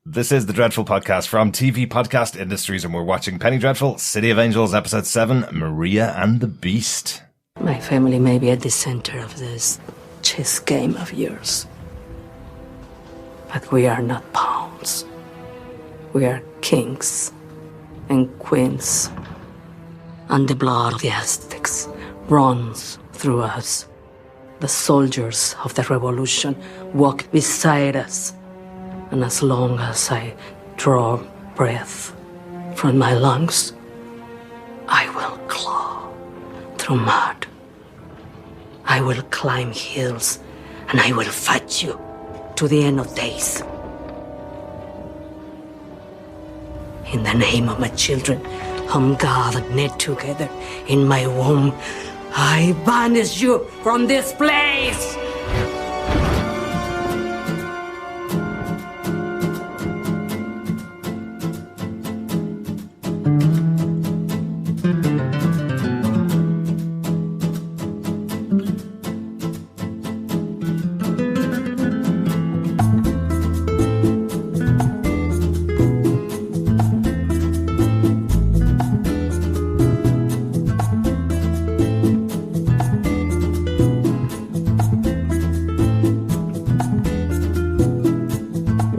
This is the Dreadful Podcast from TV Podcast Industries, and we're watching Penny Dreadful, City of Angels, Episode 7, Maria and the Beast. My family may be at the center of this chess game of yours. But we are not pawns. We are kings and queens. And the blood of the Aztecs runs through us. The soldiers of the revolution walk beside us. And as long as I draw breath from my lungs, I will claw through mud. I will climb hills, and I will fight you to the end of days. In the name of my children, whom God knit together in my womb, I banish you from this place!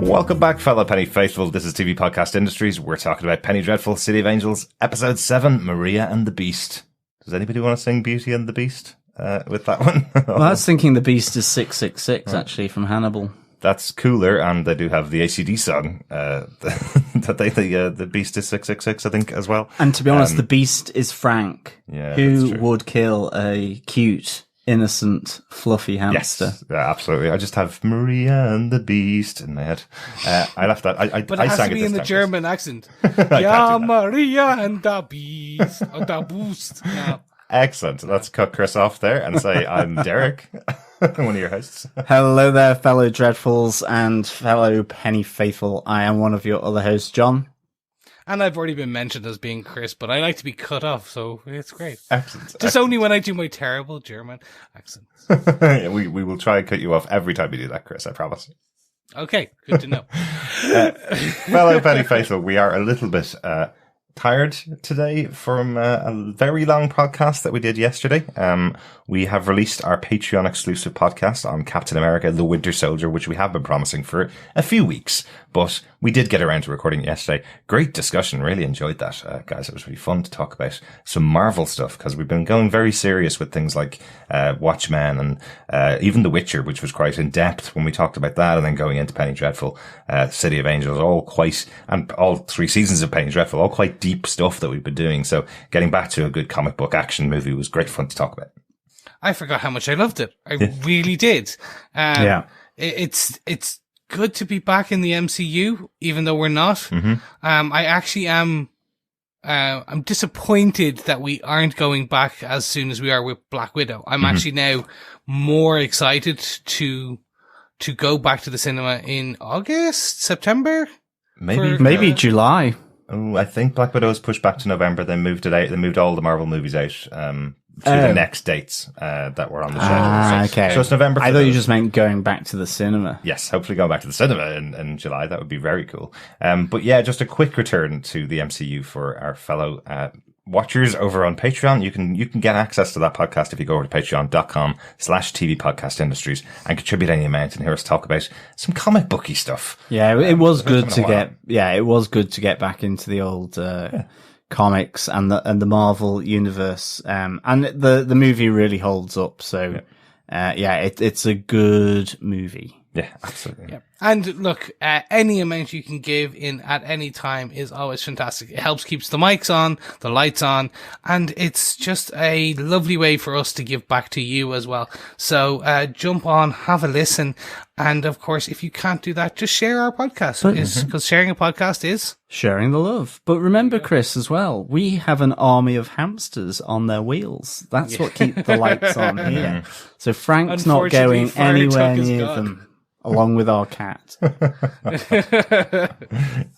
Welcome back, fellow Penny Faithful. This is TV Podcast Industries. We're talking about Penny Dreadful, City of Angels, Episode 7, Maria and the Beast. Does anybody want to sing Beauty and the Beast with that one? Well, I was thinking the Beast is 666, actually, from Hannibal. That's cooler, and they do have the ACD song. The Beast is 666, I think, as well. And to be honest, the Beast is Frank, who would kill a cute, innocent, fluffy hamster. Yes, yeah, absolutely. I just have Maria and the Beast in my head. I left that. But it has to be in the German accent. Ja, Maria and the Beast. Or the Boost. No. Excellent. Let's cut Chris off there and say I'm Derek, one of your hosts. Hello there, fellow Dreadfuls and fellow Penny Faithful. I am one of your other hosts, John. And I've already been mentioned as being Chris, but I like to be cut off, so it's great. Excellent. Just only when I do my terrible German accent. Yeah, we will try and cut you off every time you do that, Chris, I promise. Okay, good to know. Fellow Penny Faithful, we are a little bit tired today from a very long podcast that we did yesterday. We have released our Patreon exclusive podcast on Captain America, The Winter Soldier, which we have been promising for a few weeks, but we did get around to recording it yesterday. Great discussion. Really enjoyed that, guys. It was really fun to talk about some Marvel stuff, because we've been going very serious with things like Watchmen and even The Witcher, which was quite in depth when we talked about that, and then going into Penny Dreadful, City of Angels, and all 3 seasons of Penny Dreadful, all quite deep stuff that we've been doing. So getting back to a good comic book action movie was great fun to talk about. I forgot how much I loved it. I really did. It's good to be back in the MCU, even though we're not. Mm-hmm. I actually am. I'm disappointed that we aren't going back as soon as we are with Black Widow. I'm actually now more excited to go back to the cinema in August, September, maybe July. Oh, I think Black Widow was pushed back to November. They moved it out. They moved all the Marvel movies out to the next dates that were on the schedule. Okay. So it's November. I thought you just meant going back to the cinema. Yes, hopefully going back to the cinema in July. That would be very cool. But yeah, just a quick return to the MCU for our fellow watchers over on Patreon. You can get access to that podcast if you go over to patreon.com/TV Podcast Industries and contribute any amount and hear us talk about some comic booky stuff. Yeah, it was good to get back into the old comics and the Marvel universe. And the movie really holds up. So it's a good movie. Yeah, absolutely. Yeah. And look, any amount you can give in at any time is always fantastic. It helps keeps the mics on, the lights on, and it's just a lovely way for us to give back to you as well. So jump on, have a listen, and of course, if you can't do that, just share our podcast, because sharing a podcast is sharing the love. But remember, Chris, as well, we have an army of hamsters on their wheels. That's what keeps the lights on here. So Frank's not going anywhere near them. Along with our cat.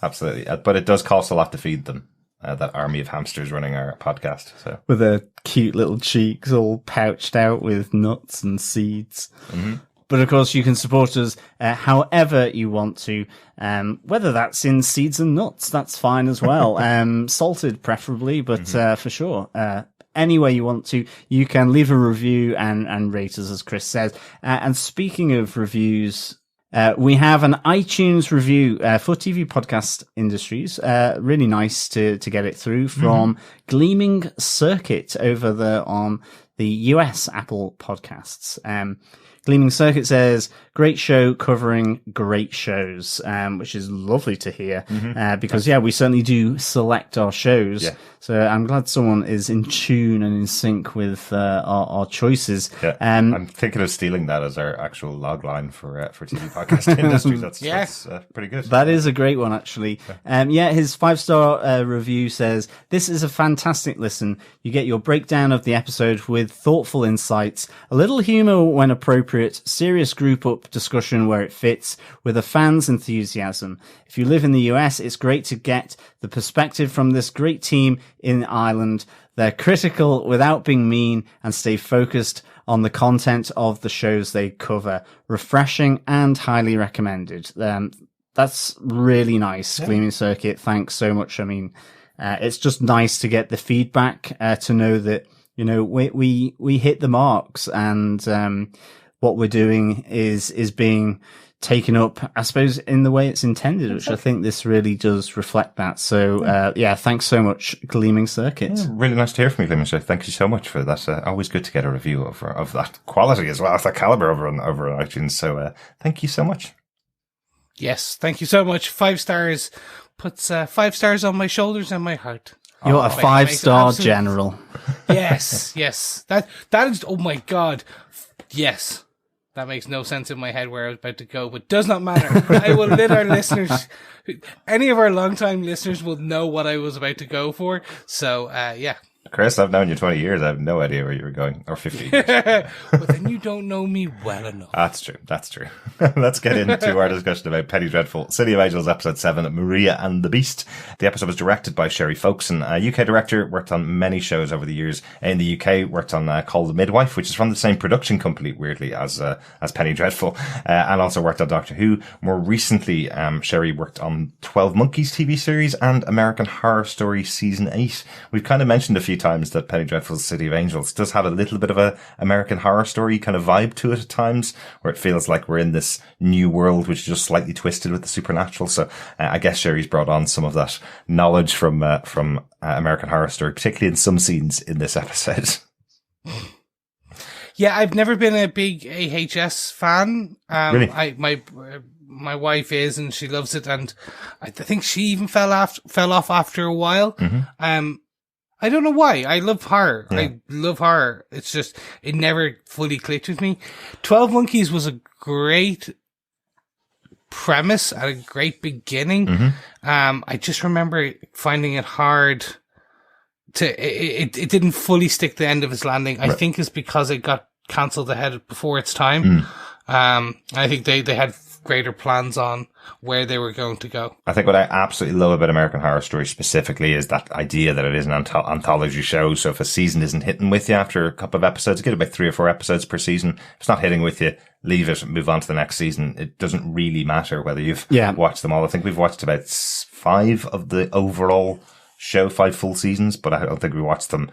Absolutely. But it does cost a lot to feed them, that army of hamsters running our podcast. So with their cute little cheeks all pouched out with nuts and seeds. Mm-hmm. But of course, you can support us however you want to, whether that's in seeds and nuts, that's fine as well. Salted preferably, but for sure. Any way you want to, you can leave a review and rate us, as Chris says. And speaking of reviews, we have an iTunes review for TV Podcast Industries. Really nice to get it through from Gleaming Circuit over there on the US Apple Podcasts. Gleaming Circuit says, great show covering great shows, which is lovely to hear, because, we certainly do select our shows. Yeah. So I'm glad someone is in tune and in sync with our choices. Yeah. I'm thinking of stealing that as our actual log line for TV Podcast Industries. That's pretty good. That is a great one, actually. His 5-star review says, this is a fantastic listen. You get your breakdown of the episode with thoughtful insights, a little humor when appropriate, serious group up discussion where it fits, with a fan's enthusiasm. If you live in the US, it's great to get the perspective from this great team in Ireland. They're critical without being mean and stay focused on the content of the shows they cover. Refreshing and highly recommended. That's really nice, Gleaming Circuit. Thanks so much. I mean, it's just nice to get the feedback, to know that, we hit the marks, and what we're doing is being taken up, I suppose, in the way it's intended, which I think this really does reflect that. So, thanks so much, Gleaming Circuit. Yeah, really nice to hear from you, Gleaming Circuit. Thank you so much for that. Always good to get a review of that quality as well, of that caliber over on iTunes. So, thank you so much. Yes, thank you so much. 5 stars puts 5 stars on my shoulders and my heart. You're a 5-star general. Yes. That is, oh my God. Yes. That makes no sense in my head where I was about to go, but does not matter. I will let our listeners, any of our long-time listeners will know what I was about to go for. So, Chris, I've known you 20 years. I have no idea where you were going. Or 15 years. But then you don't know me well enough. That's true. Let's get into our discussion about Penny Dreadful, City of Angels, Episode 7, Maria and the Beast. The episode was directed by Sheree Folkson, a UK director, worked on many shows over the years. In the UK, worked on Call the Midwife, which is from the same production company, weirdly, as Penny Dreadful, and also worked on Doctor Who. More recently, Sheree worked on 12 Monkeys TV series and American Horror Story Season 8. We've kind of mentioned a few times that Penny Dreadful's City of Angels does have a little bit of a American Horror Story kind of vibe to it at times, where it feels like we're in this new world which is just slightly twisted with the supernatural. So I guess Sheree's brought on some of that knowledge from American Horror Story, particularly in some scenes in this episode. Yeah, I've never been a big AHS fan. Really? My wife is, and she loves it, and I think she even fell off after a while. I don't know why. I love horror. Yeah. I love horror. It's just, it never fully clicked with me. 12 Monkeys was a great premise and a great beginning. I just remember finding it hard it didn't fully stick the end of its landing. I think it's because it got cancelled before its time. I think they had greater plans on where they were going to go. I think what I absolutely love about American Horror Story specifically is that idea that it is an anthology show. So if a season isn't hitting with you after a couple of episodes, get about 3 or 4 episodes per season. If it's not hitting with you, leave it, move on to the next season. It doesn't really matter whether you've watched them all. I think we've watched about 5 of the overall show, 5 full seasons, but I don't think we watched them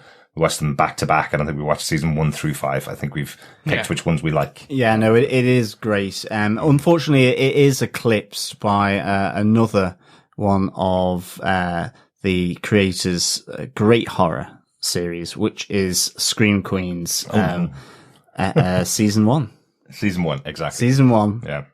back to back. I don't think we watched season 1 through 5. I think we've picked which ones we like. Yeah, no, it is great. Unfortunately, it is eclipsed by another one of the creators' great horror series, which is Scream Queens, season 1. Season 1, exactly. Season 1. Yeah.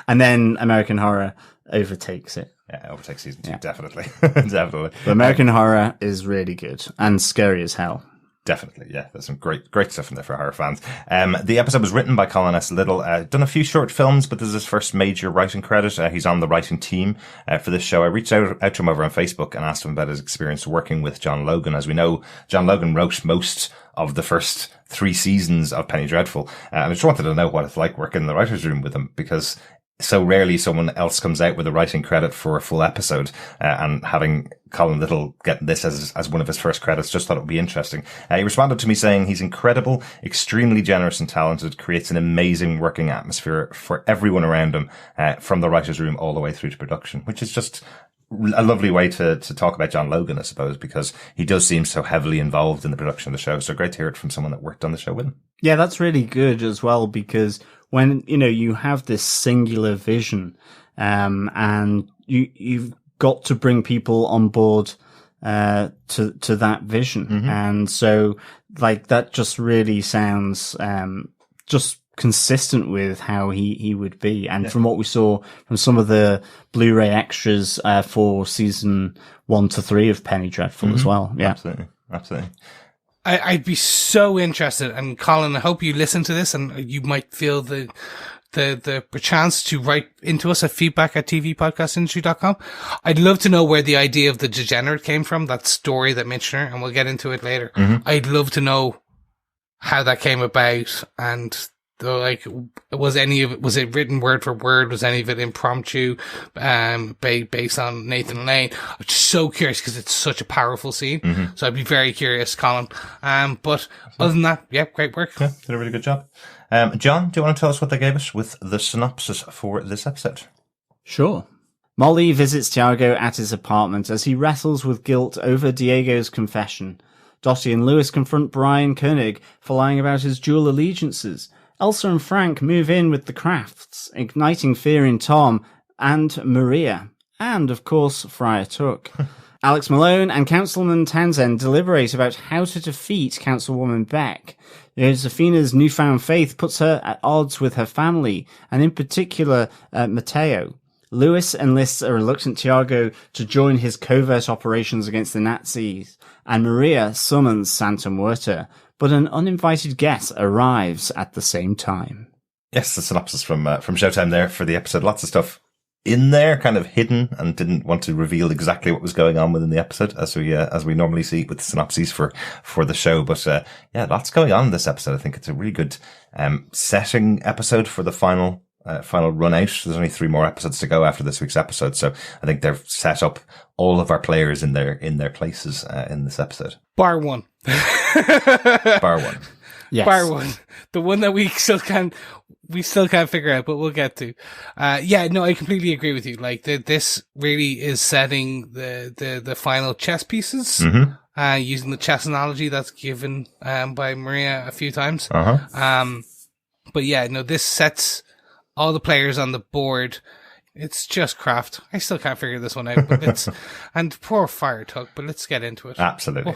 And then American Horror overtakes it. Yeah, overtake season 2, definitely. Definitely. But American Horror is really good and scary as hell. Definitely, yeah. There's some great stuff in there for horror fans. The episode was written by Colin S. Liddle. Done a few short films, but this is his first major writing credit. He's on the writing team for this show. I reached out to him over on Facebook and asked him about his experience working with John Logan. As we know, John Logan wrote most of the first 3 seasons of Penny Dreadful. And I just wanted to know what it's like working in the writer's room with him, because so rarely someone else comes out with a writing credit for a full episode, and having Colin Liddle get this as one of his first credits, just thought it would be interesting. He responded to me saying he's incredible, extremely generous and talented, creates an amazing working atmosphere for everyone around him, from the writer's room all the way through to production, which is just a lovely way to talk about John Logan, I suppose, because he does seem so heavily involved in the production of the show. So great to hear it from someone that worked on the show with him. Yeah, that's really good as well, because when, you have this singular vision, and you've got to bring people on board, to that vision. Mm-hmm. And so, like, that just really sounds, just consistent with how he would be. And from what we saw from some of the Blu-ray extras, for season 1 to 3 of Penny Dreadful as well. Yeah. Absolutely. I'd be so interested, and Colin, I hope you listen to this and you might feel the chance to write into us at feedback@tvpodcastindustry.com. I'd love to know where the idea of the degenerate came from, that story that Michner, and we'll get into it later. Mm-hmm. I'd love to know how that came about, and like, was it written word for word? Was any of it impromptu, based on Nathan Lane? I'm just so curious because it's such a powerful scene. Mm-hmm. So I'd be very curious, Colin. But other than that, yeah, great work. Yeah, did a really good job. John, do you want to tell us what they gave us with the synopsis for this episode? Sure. Molly visits Tiago at his apartment as he wrestles with guilt over Diego's confession. Dottie and Lewis confront Brian Koenig for lying about his dual allegiances. Elsa and Frank move in with the Crafts, igniting fear in Tom and Maria, and, of course, Friar Tuck. Alex Malone and Councilman Townsend deliberate about how to defeat Councilwoman Beck. Josefina's newfound faith puts her at odds with her family, and in particular, Mateo. Lewis enlists a reluctant Tiago to join his covert operations against the Nazis, and Maria summons Santa Muerta, but an uninvited guest arrives at the same time. Yes, the synopsis from Showtime there for the episode. Lots of stuff in there, kind of hidden, and didn't want to reveal exactly what was going on within the episode, as we normally see with the synopses for the show. But yeah, lots going on in this episode. I think it's a really good setting episode for the final run out. There's only 3 more episodes to go after this week's episode, so I think they've set up all of our players in their places in this episode. Bar one. Bar one. Yes. Bar one. The one that we still can't figure out, but we'll get to. Yeah, no, I completely agree with you. Like, this really is setting the final chess pieces, Mm-hmm. Using the chess analogy that's given, by Maria a few times. Uh-huh. But yeah, no, this sets all the players on the board. It's just craft. I still can't figure this one out, but and poor Fire Tuck, but let's get into it. Absolutely.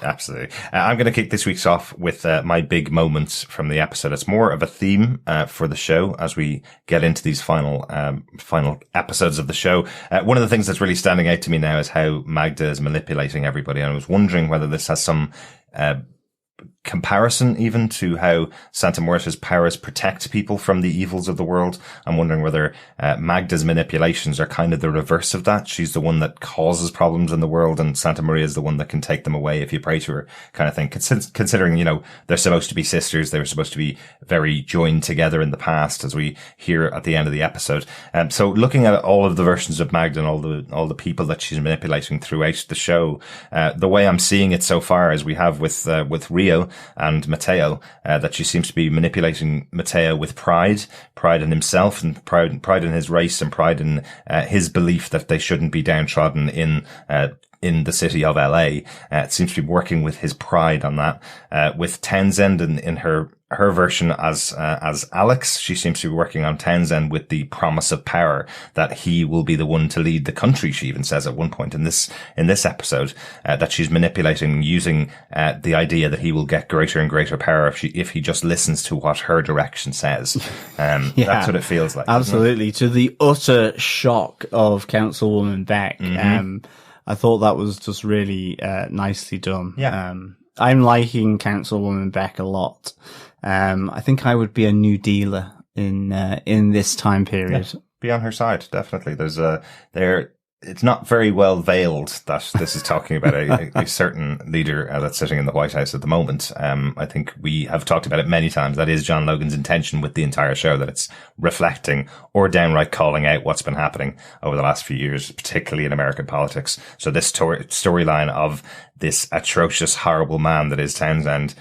I'm going to kick this week's off with my big moments from the episode. It's more of a theme for the show as we get into these final episodes of the show. One of the things that's really standing out to me now is how Magda is manipulating everybody. And I was wondering whether this has some comparison even to how Santa Muerta's powers protect people from the evils of the world. I'm wondering whether Magda's manipulations are kind of the reverse of that. She's the one that causes problems in the world, and Santa Maria is the one that can take them away if you pray to her, kind of thing. Considering, they're supposed to be sisters, they were supposed to be very joined together in the past, as we hear at the end of the episode. So looking at all of the versions of Magda and all the people that she's manipulating throughout the show, the way I'm seeing it so far is we have with Rio and Mateo, that she seems to be manipulating Mateo with pride in himself, and pride in his race, and pride in his belief that they shouldn't be downtrodden in the city of LA. It seems to be working with his pride on that. With Townsend in her version as Alex, she seems to be working on Townsend with the promise of power, that he will be the one to lead the country. She even says at one point in this episode that she's manipulating using the idea that he will get greater and greater power if he just listens to what her direction says. Yeah, that's what it feels like. Absolutely, to the utter shock of Councilwoman Beck. Mm-hmm. I thought that was just really nicely done. Yeah. I'm liking Councilwoman Beck a lot. I think I would be a new dealer in this time period. Yeah, be on her side, definitely. it's not very well veiled that this is talking about a certain leader that's sitting in the White House at the moment. I think we have talked about it many times. That is John Logan's intention with the entire show, that it's reflecting or downright calling out what's been happening over the last few years, particularly in American politics. So this storyline of this atrocious, horrible man that is Townsend,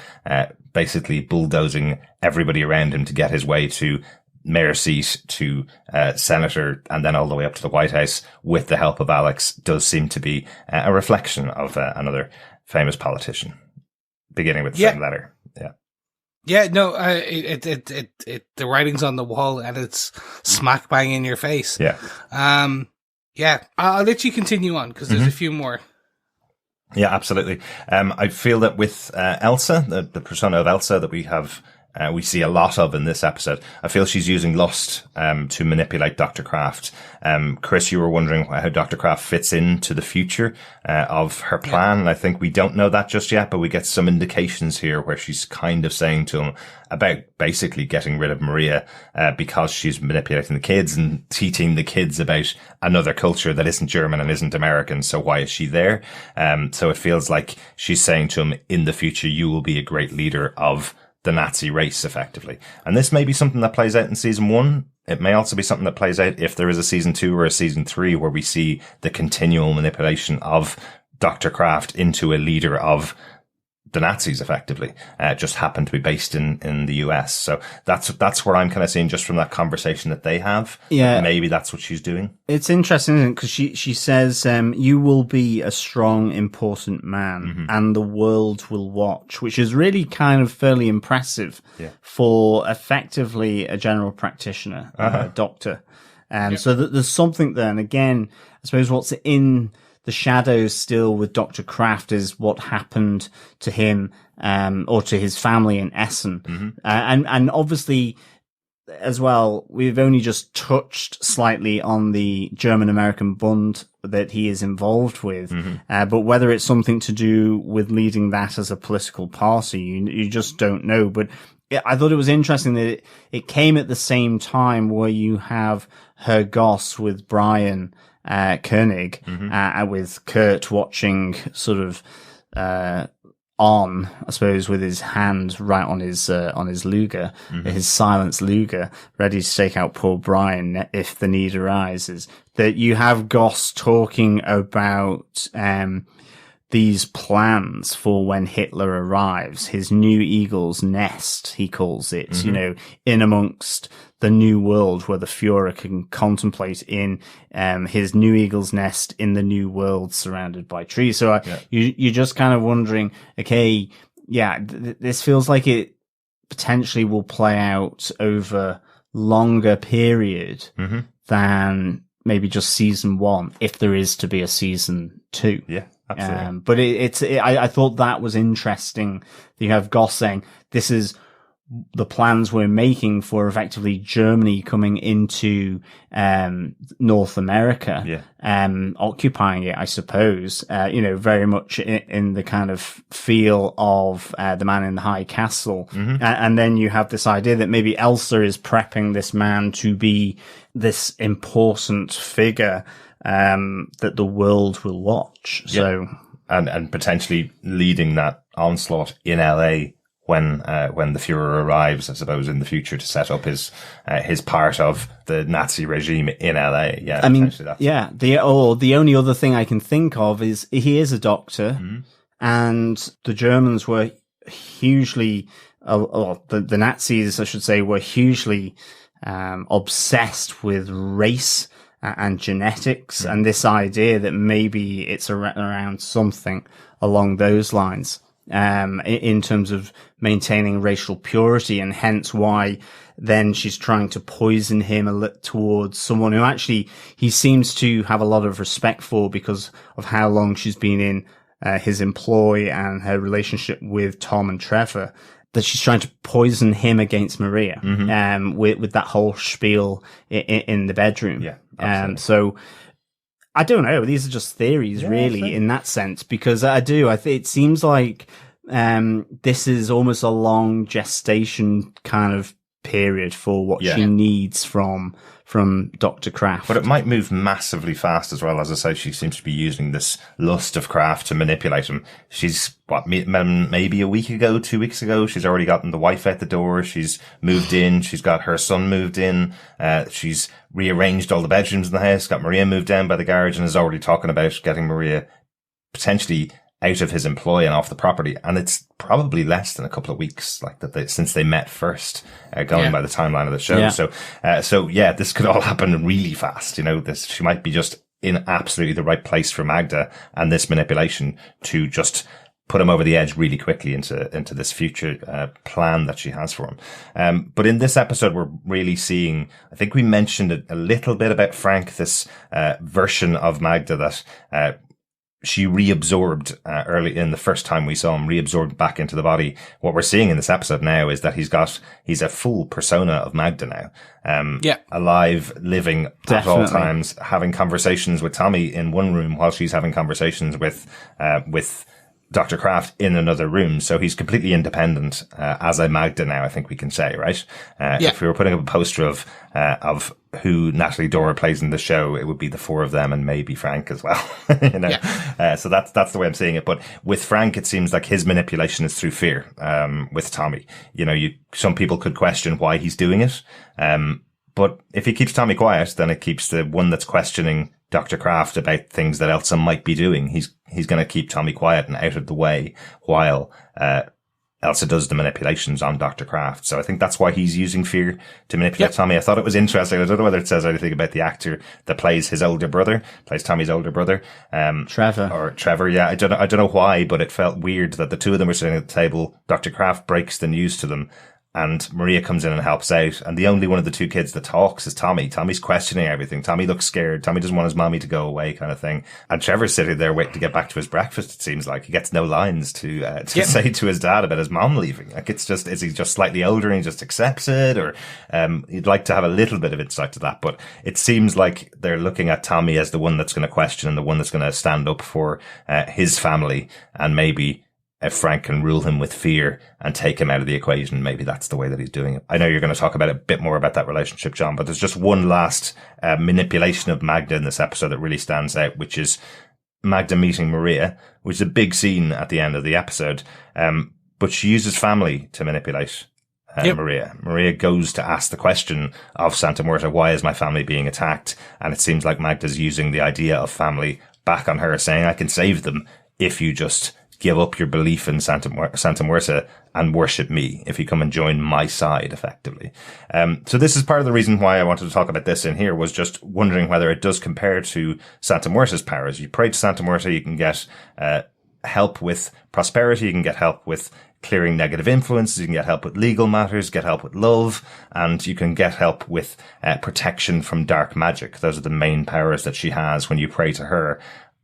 basically bulldozing everybody around him to get his way to mayor seat, to senator, and then all the way up to the White House with the help of Alex, does seem to be a reflection of another famous politician, beginning with the same letter. Yeah, no, the writing's on the wall and it's smack bang in your face. Yeah. I'll let you continue on because there's a few more. Yeah, absolutely. I feel that with Elsa, the persona of Elsa that we have, we see a lot of in this episode, I feel she's using lust to manipulate Dr. Kraft. Chris, you were wondering how Dr. Kraft fits into the future of her plan. And I think we don't know that just yet, but we get some indications here where she's kind of saying to him about basically getting rid of Maria because she's manipulating the kids and teaching the kids about another culture that isn't German and isn't American. So why is she there? So it feels like she's saying to him, in the future, you will be a great leader of the Nazi race, effectively. And this may be something that plays out in season 1. It may also be something that plays out if there is a season 2 or a season 3 where we see the continual manipulation of Dr. Kraft into a leader of the Nazis, effectively, just happened to be based in the US. So that's where I'm kind of seeing just from that conversation that they have. Yeah. Maybe that's what she's doing. It's interesting, isn't it? Because she says, you will be a strong, important man and the world will watch, which is really kind of fairly impressive for effectively a general practitioner, a doctor. So there's something there. And again, I suppose what's in the shadows still with Dr. Kraft is what happened to him, or to his family in Essen. And obviously as well, we've only just touched slightly on the German-American Bund that he is involved with. But whether it's something to do with leading that as a political party, you just don't know. But I thought it was interesting that it came at the same time where you have Herr Goss with Brian Koenig, with Kurt watching sort of, on, I suppose, with his hand right on his Luger, his silenced Luger, ready to take out poor Brian if the need arises. That you have Goss talking about, these plans for when Hitler arrives, his new eagle's nest, he calls it, in amongst the new world where the Fuhrer can contemplate in his new eagle's nest in the new world surrounded by trees. So you're just kind of wondering, okay, this feels like it potentially will play out over longer period than maybe just season 1, if there is to be a season 2. Yeah. Absolutely. But I thought that was interesting that you have Goss saying this is the plans we're making for effectively Germany coming into North America, occupying it, I suppose, very much in the kind of feel of The Man in the High Castle. And then you have this idea that maybe Elsa is prepping this man to be this important figure that the world will watch. So, and potentially leading that onslaught in LA when the Fuhrer arrives, I suppose, in the future to set up his part of the Nazi regime in LA. Yeah, I mean, the only other thing I can think of is he is a doctor, and the Germans were hugely, the Nazis, I should say, were hugely obsessed with race and genetics, and this idea that maybe it's around something along those lines, in terms of maintaining racial purity, and hence why then she's trying to poison him towards someone who actually he seems to have a lot of respect for because of how long she's been in his employ and her relationship with Tom and Trevor. That she's trying to poison him against Maria, with that whole spiel in the bedroom. Yeah, so I don't know. These are just theories, really, in that sense, because it seems like this is almost a long gestation kind of period for what she needs from Dr. Kraft. But it might move massively fast as well. As I say, she seems to be using this lust of Kraft to manipulate him. She's, maybe a week ago, 2 weeks ago, she's already gotten the wife out the door. She's moved in. She's got her son moved in. She's rearranged all the bedrooms in the house, got Maria moved down by the garage, and is already talking about getting Maria potentially out of his employ and off the property. And it's probably less than a couple of weeks, like that since they met first, going by the timeline of the show. So this could all happen really fast. You know, she might be just in absolutely the right place for Magda and this manipulation to just put him over the edge really quickly into this future plan that she has for him. But in this episode, we're really seeing, I think we mentioned it a little bit about Frank, this version of Magda that she reabsorbed early in the first time we saw him, reabsorbed back into the body. What we're seeing in this episode now is that he's a full persona of Magda now. Alive, living at all times, having conversations with Tommy in one room while she's having conversations with Dr. Kraft in another room. So he's completely independent, as a Magda now, I think we can say, right? If we were putting up a poster of who Natalie Dora plays in the show, it would be the four of them and maybe Frank as well, you know? So that's the way I'm seeing it. But with Frank, it seems like his manipulation is through fear, with Tommy. You know, some people could question why he's doing it. But if he keeps Tommy quiet, then it keeps the one that's questioning Dr. Kraft about things that Elsa might be doing. He's going to keep Tommy quiet and out of the way while, Elsa does the manipulations on Dr. Kraft. So I think that's why he's using fear to manipulate Tommy. I thought it was interesting. I don't know whether it says anything about the actor that plays Tommy's older brother. Trevor. Yeah. I don't know why, but it felt weird that the two of them were sitting at the table. Dr. Kraft breaks the news to them and Maria comes in and helps out. And the only one of the two kids that talks is Tommy. Tommy's questioning everything. Tommy looks scared. Tommy doesn't want his mommy to go away, kind of thing. And Trevor's sitting there waiting to get back to his breakfast, it seems like. He gets no lines to say to his dad about his mom leaving. Like, is he just slightly older and he just accepts it? Or, you'd like to have a little bit of insight to that. But it seems like they're looking at Tommy as the one that's going to question and the one that's going to stand up for, his family, and maybe if Frank can rule him with fear and take him out of the equation, maybe that's the way that he's doing it. I know you're going to talk about a bit more about that relationship, John, but there's just one last manipulation of Magda in this episode that really stands out, which is Magda meeting Maria, which is a big scene at the end of the episode. But she uses family to manipulate Maria. Maria goes to ask the question of Santa Muerta, why is my family being attacked? And it seems like Magda's using the idea of family back on her, saying, I can save them if you just give up your belief in Santa Muerta and worship me, if you come and join my side, effectively. So this is part of the reason why I wanted to talk about this in here, was just wondering whether it does compare to Santa Muerta's powers. You pray to Santa Muerta, you can get help with prosperity, you can get help with clearing negative influences, you can get help with legal matters, get help with love, and you can get help with protection from dark magic. Those are the main powers that she has when you pray to her.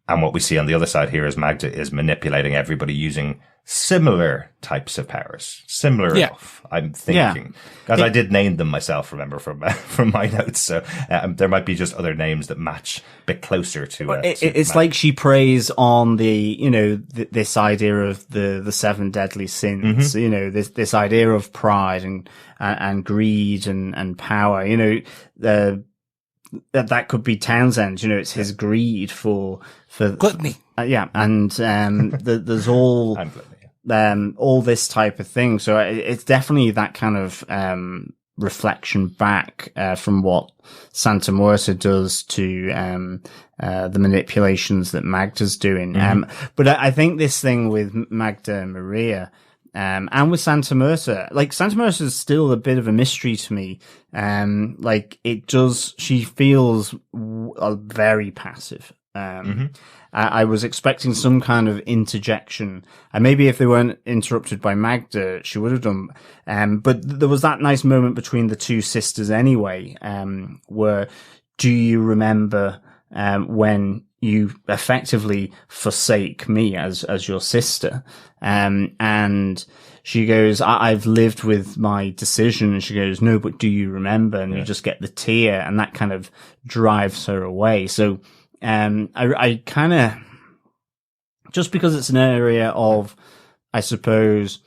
And what we see on the other side here is Magda is manipulating everybody using similar types of powers. Similar enough, I'm thinking. Because I did name them myself, remember, from my notes. So there might be just other names that match a bit closer to it's like she preys on the, this idea of the seven deadly sins, this idea of pride and greed and power, that could be Townsend, it's his greed for gluttony. And there's all this type of thing. So it's definitely that kind of reflection back from what Santa Muerta does to the manipulations that Magda's doing. But I think this thing with Magda and Maria, and with Santa Muerta, Santa Muerta is still a bit of a mystery to me. She feels very passive. I was expecting some kind of interjection, and maybe if they weren't interrupted by Magda, she would have done. But there was that nice moment between the two sisters anyway, where, do you remember, when you effectively forsake me as your sister? And she goes, I've lived with my decision. And she goes, no, but do you remember? And you just get the tear, and that kind of drives her away. So, I kind of, just because it's an area of, I suppose,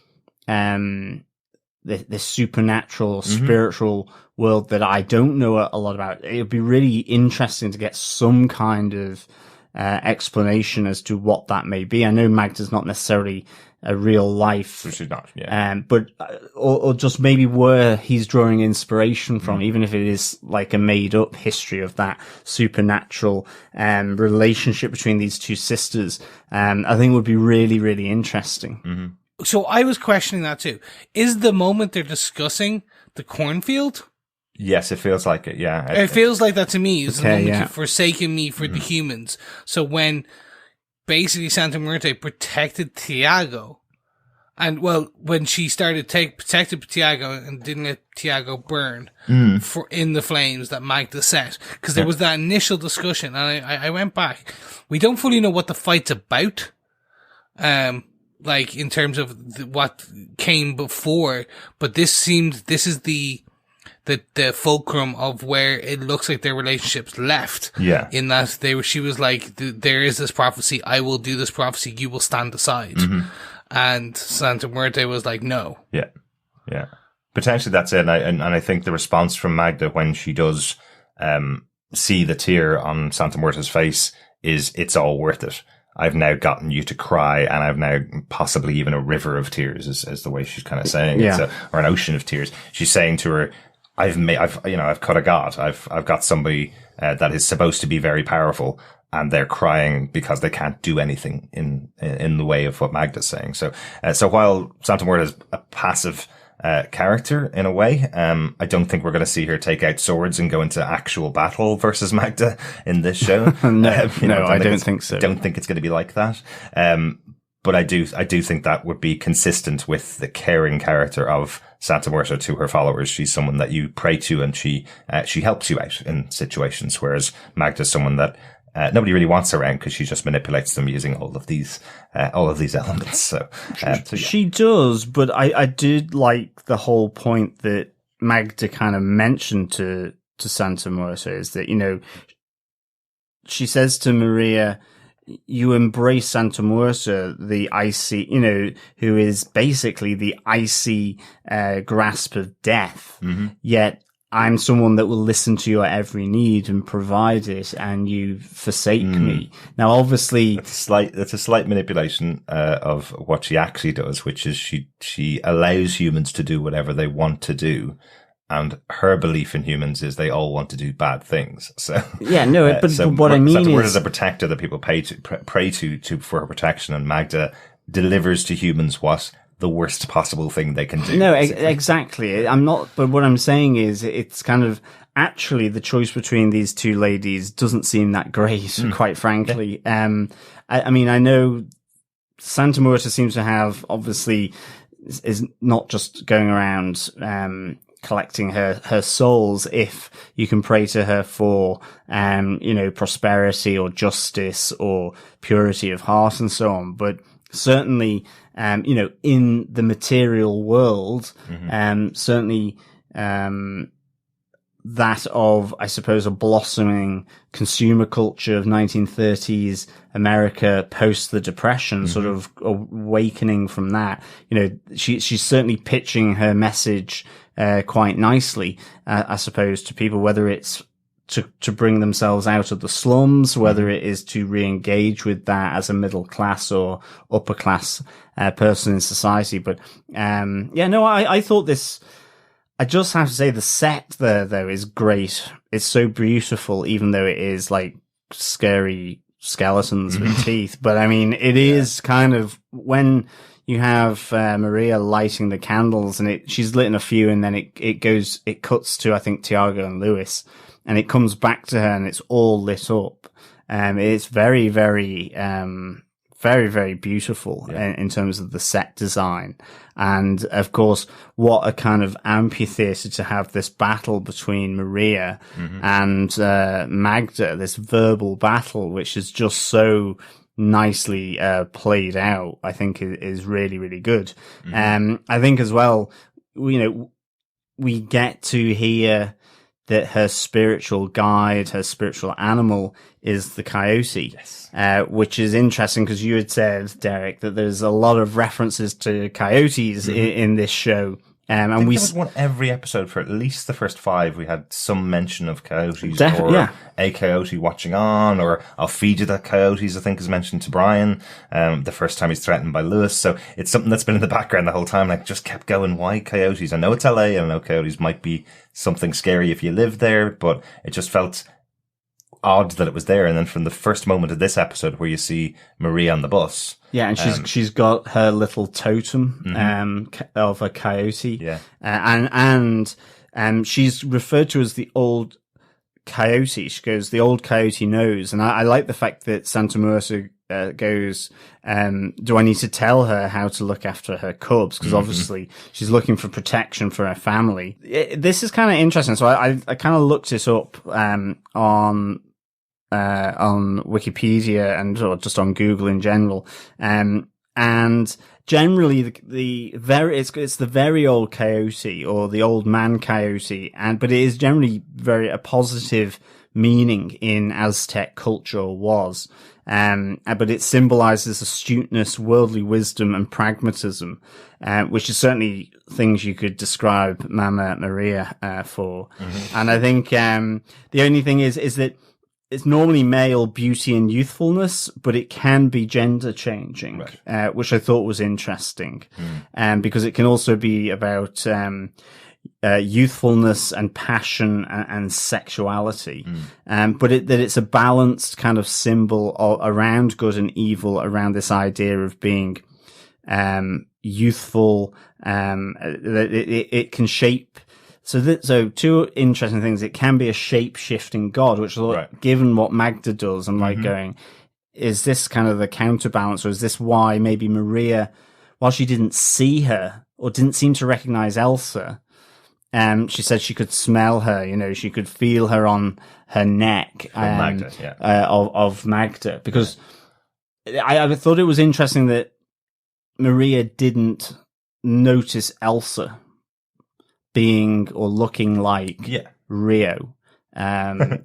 this supernatural, spiritual world that I don't know a lot about. It would be really interesting to get some kind of explanation as to what that may be. I know Magda's not necessarily a real life, she's not, yeah. But or just maybe where he's drawing inspiration from, even if it is like a made up history of that supernatural relationship between these two sisters. I think would be really, really interesting. So I was questioning that too. Is the moment they're discussing the cornfield? Yes, it feels like it, yeah. It feels like that to me. Is the moment yeah. you've forsaken me for the humans. So when basically Santa Muerte protected Tiago, and well, when she started protected Tiago and didn't let Tiago burn in the flames that Magda set, because there was that initial discussion, and I went back. We don't fully know what the fight's about, like in terms of what came before, but this is the fulcrum of where it looks like their relationships left. Yeah. In that she was like, there is this prophecy, I will do this prophecy, you will stand aside. And Santa Muerte was like, no. Yeah. Yeah. Potentially that's it. And I think the response from Magda when she does, see the tear on Santa Muerte's face is, it's all worth it. I've now gotten you to cry, and I've now possibly even a river of tears is the way she's kind of saying it. Or an ocean of tears. She's saying to her, I've cut a god. I've got somebody that is supposed to be very powerful, and they're crying because they can't do anything in the way of what Magda's saying. So while Santa Muerte is a passive character in a way, I don't think we're going to see her take out swords and go into actual battle versus Magda in this show. No, I don't think so. Don't think it's going to be like that. But I do think that would be consistent with the caring character of Santa Muerte to her followers. She's someone that you pray to, and she helps you out in situations, whereas Magda's someone that nobody really wants around because she just manipulates them using all of these elements. So she does, but I did like the whole point that Magda kind of mentioned to Santa Muerte is that, she says to Maria, you embrace Santa Muerte, the icy, who is basically the icy grasp of death. Yet I'm someone that will listen to your every need and provide it, and you forsake me. Now, obviously, it's a slight manipulation of what she actually does, which is she allows humans to do whatever they want to do. And her belief in humans is they all want to do bad things. So yeah, no, but what I mean is, as a protector that people pray to for her protection, and Magda delivers to humans what the worst possible thing they can do. No, exactly. I'm not. But what I'm saying is, it's kind of actually the choice between these two ladies doesn't seem that great, quite frankly. Yeah. I mean, I know Santa Muerte seems to have obviously is not just going around collecting her souls if you can pray to her for prosperity or justice or purity of heart and so on, but certainly in the material world, certainly that of, I suppose, a blossoming consumer culture of 1930s America post the Depression, sort of awakening from that. She's certainly pitching her message quite nicely, I suppose, to people, whether it's to bring themselves out of the slums, whether it is to re-engage with that as a middle class or upper class person in society. But I thought this. I just have to say the set there, though, is great. It's so beautiful, even though it is like scary skeletons with teeth. But I mean, it is kind of when you have Maria lighting the candles, and she's lit in a few, and then it cuts to, I think, Tiago and Lewis, and it comes back to her, and it's all lit up. It's very, very, very, very beautiful in terms of the set design. And of course, what a kind of amphitheater to have this battle between Maria and Magda, this verbal battle, which is just so nicely played out, I think is really, really good. I think as well, we get to hear that her spiritual guide, her spiritual animal is the coyote, which is interesting because you had said, Derek, that there's a lot of references to coyotes in this show, And there was one every episode for at least the first 5. We had some mention of coyotes, or a coyote watching on, or I'll feed you the coyotes, I think is mentioned to Brian, the first time he's threatened by Lewis. So it's something that's been in the background the whole time. Like, just kept going. Why coyotes? I know it's LA, and I know coyotes might be something scary if you live there, but it just felt odd that it was there. And then from the first moment of this episode where you see Maria on the bus. Yeah, and she's got her little totem of a coyote. Yeah. And she's referred to as the old coyote. She goes, the old coyote knows. And I like the fact that Santa Muerta goes, do I need to tell her how to look after her cubs? Because obviously she's looking for protection for her family. This is kind of interesting. So I kind of looked it up on Wikipedia or just on Google in general. And generally it's the very old coyote or the old man coyote. But it is generally a positive meaning in Aztec culture, or was. But it symbolizes astuteness, worldly wisdom, and pragmatism, which is certainly things you could describe Mama Maria for. And I think the only thing is that it's normally male beauty and youthfulness, but it can be gender changing, which I thought was interesting, because it can also be about youthfulness and passion and sexuality, but that it's a balanced kind of symbol around good and evil, around this idea of being youthful. It can shape. So two interesting things. It can be a shape-shifting god, which, given what Magda does, I'm like going, is this kind of the counterbalance, or is this why maybe Maria, while she didn't see her or didn't seem to recognize Elsa, she said she could smell her, she could feel her on her neck, Magda, of Magda, because I thought it was interesting that Maria didn't notice Elsa being or looking like Rio,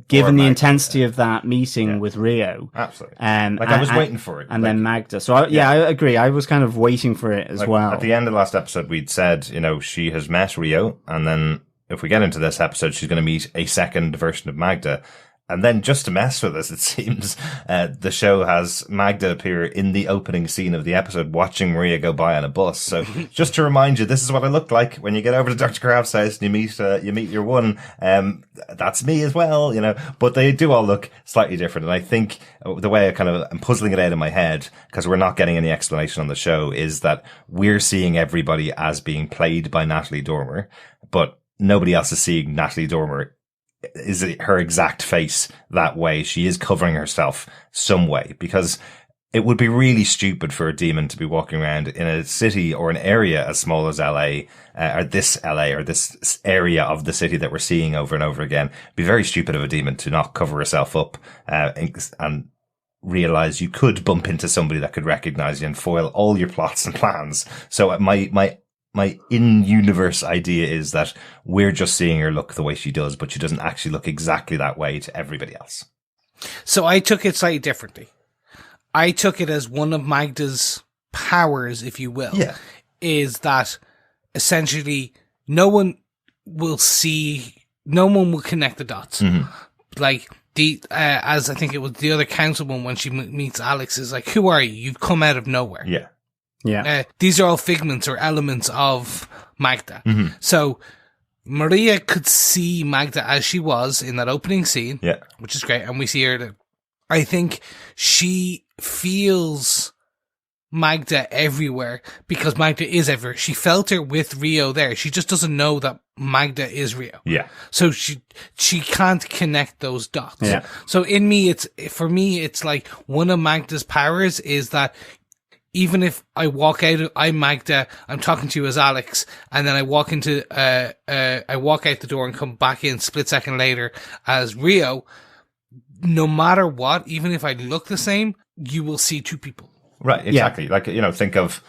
given the intensity of that meeting with Rio. Absolutely. I was waiting for it. And then Magda. So I agree. I was kind of waiting for it as well. At the end of the last episode, we'd said, she has met Rio, and then if we get into this episode, she's going to meet a second version of Magda. And then just to mess with us, it seems, the show has Magda appear in the opening scene of the episode watching Maria go by on a bus. So just to remind you, this is what I looked like when you get over to Dr. Kraft's house and you meet your one. That's me as well, but they do all look slightly different. And I think the way I'm puzzling it out in my head, because we're not getting any explanation on the show, is that we're seeing everybody as being played by Natalie Dormer, but nobody else is seeing Natalie Dormer is it her exact face that way. She is covering herself some way, because it would be really stupid for a demon to be walking around in a city or an area as small as LA, or this area of the city that we're seeing over and over again. It'd be very stupid of a demon to not cover herself up, and realize you could bump into somebody that could recognize you and foil all your plots and plans. So my in-universe idea is that we're just seeing her look the way she does, but she doesn't actually look exactly that way to everybody else. So I took it slightly differently. I took it as one of Magda's powers, if you will, is that essentially no one will connect the dots. Like as I think it was the other councilman when she meets Alex is like, who are you? You've come out of nowhere. Yeah. These are all figments or elements of Magda. So Maria could see Magda as she was in that opening scene, which is great. And we see her. I think she feels Magda everywhere because Magda is everywhere. She felt her with Rio there. She just doesn't know that Magda is Rio. So she can't connect those dots. So for me, it's like one of Magda's powers is that even if I walk out, I'm Magda, I'm talking to you as Alex, and then I walk into, I walk out the door and come back in split second later as Rio, no matter what, even if I look the same, you will see two people. Right, exactly. Like, think of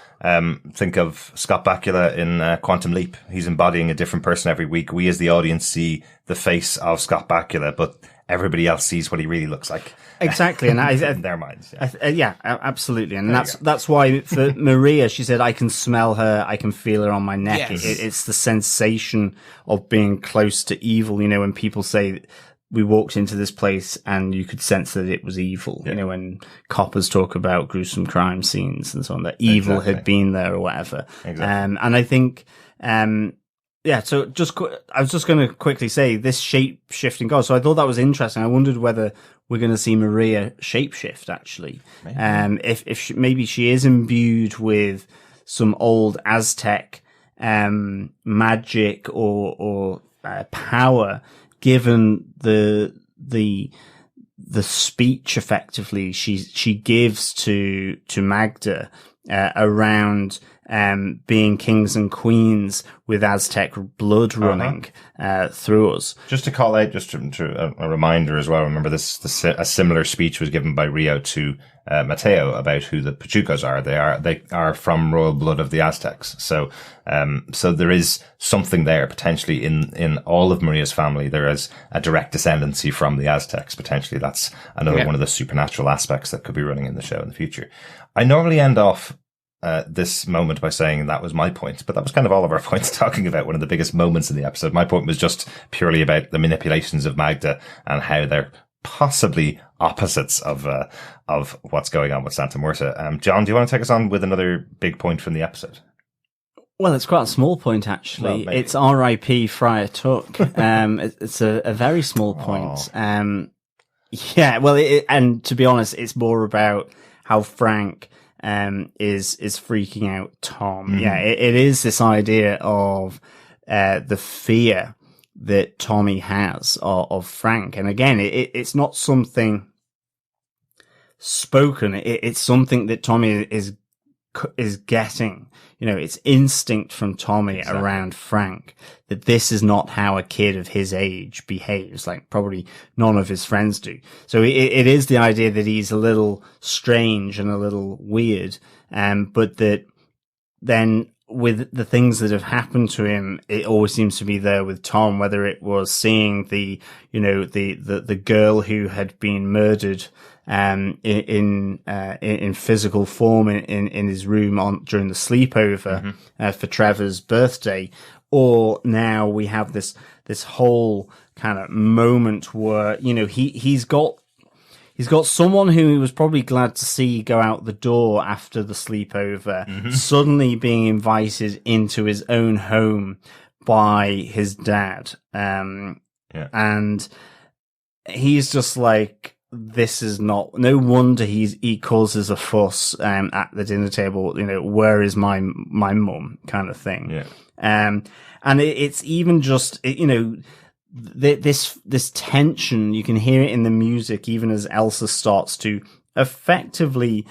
Scott Bakula in Quantum Leap. He's embodying a different person every week. We as the audience see the face of Scott Bakula, but everybody else sees what he really looks like. Exactly, and in their minds. Yeah, absolutely, and that's why for Maria, she said, "I can smell her, I can feel her on my neck." Yes. It's the sensation of being close to evil. You know, when people say we walked into this place and you could sense that it was evil. You know, when coppers talk about gruesome crime scenes and so on, that evil had been there or whatever. And I think, so I was just going to quickly say this shape shifting god. So I thought that was interesting. I wondered whether we're going to see Maria shapeshift actually. If maybe she is imbued with some old Aztec, magic or power, given the speech effectively she gives to Magda around being kings and queens with Aztec blood running through us. Just to call out, just to a reminder as well. Remember, a similar speech was given by Rio to Mateo about who the Pachucos are. They are from royal blood of the Aztecs. So there is something there potentially in all of Maria's family. There is a direct descendancy from the Aztecs. Potentially, that's another one of the supernatural aspects that could be running in the show in the future. I normally end off this moment by saying that was my point, but that was kind of all of our points, talking about one of the biggest moments in the episode. My point was just purely about the manipulations of Magda and how they're possibly opposites of what's going on with Santa Muerta. John, do you want to take us on with another big point from the episode? Well, it's quite a small point, actually. Well, it's R.I.P. Friar Tuck. It's a very small point. And to be honest, it's more about how Frank is freaking out Tom. Mm-hmm. Yeah, it is this idea of the fear that Tommy has of Frank. And again, it's not something spoken. It's something that Tommy is getting. You know, it's instinct from Tommy around Frank that this is not how a kid of his age behaves, like probably none of his friends do. So it is the idea that he's a little strange and a little weird, but that then with the things that have happened to him, it always seems to be there with Tom, whether it was seeing the girl who had been murdered in physical form in his room during the sleepover for Trevor's birthday, or now we have this whole kind of moment where he's got someone who he was probably glad to see go out the door after the sleepover, suddenly being invited into his own home by his dad, and he's just like, this is not, no wonder he causes a fuss at the dinner table, where is my mum, kind of thing. And it's even just, this tension, you can hear it in the music, even as Elsa starts to effectively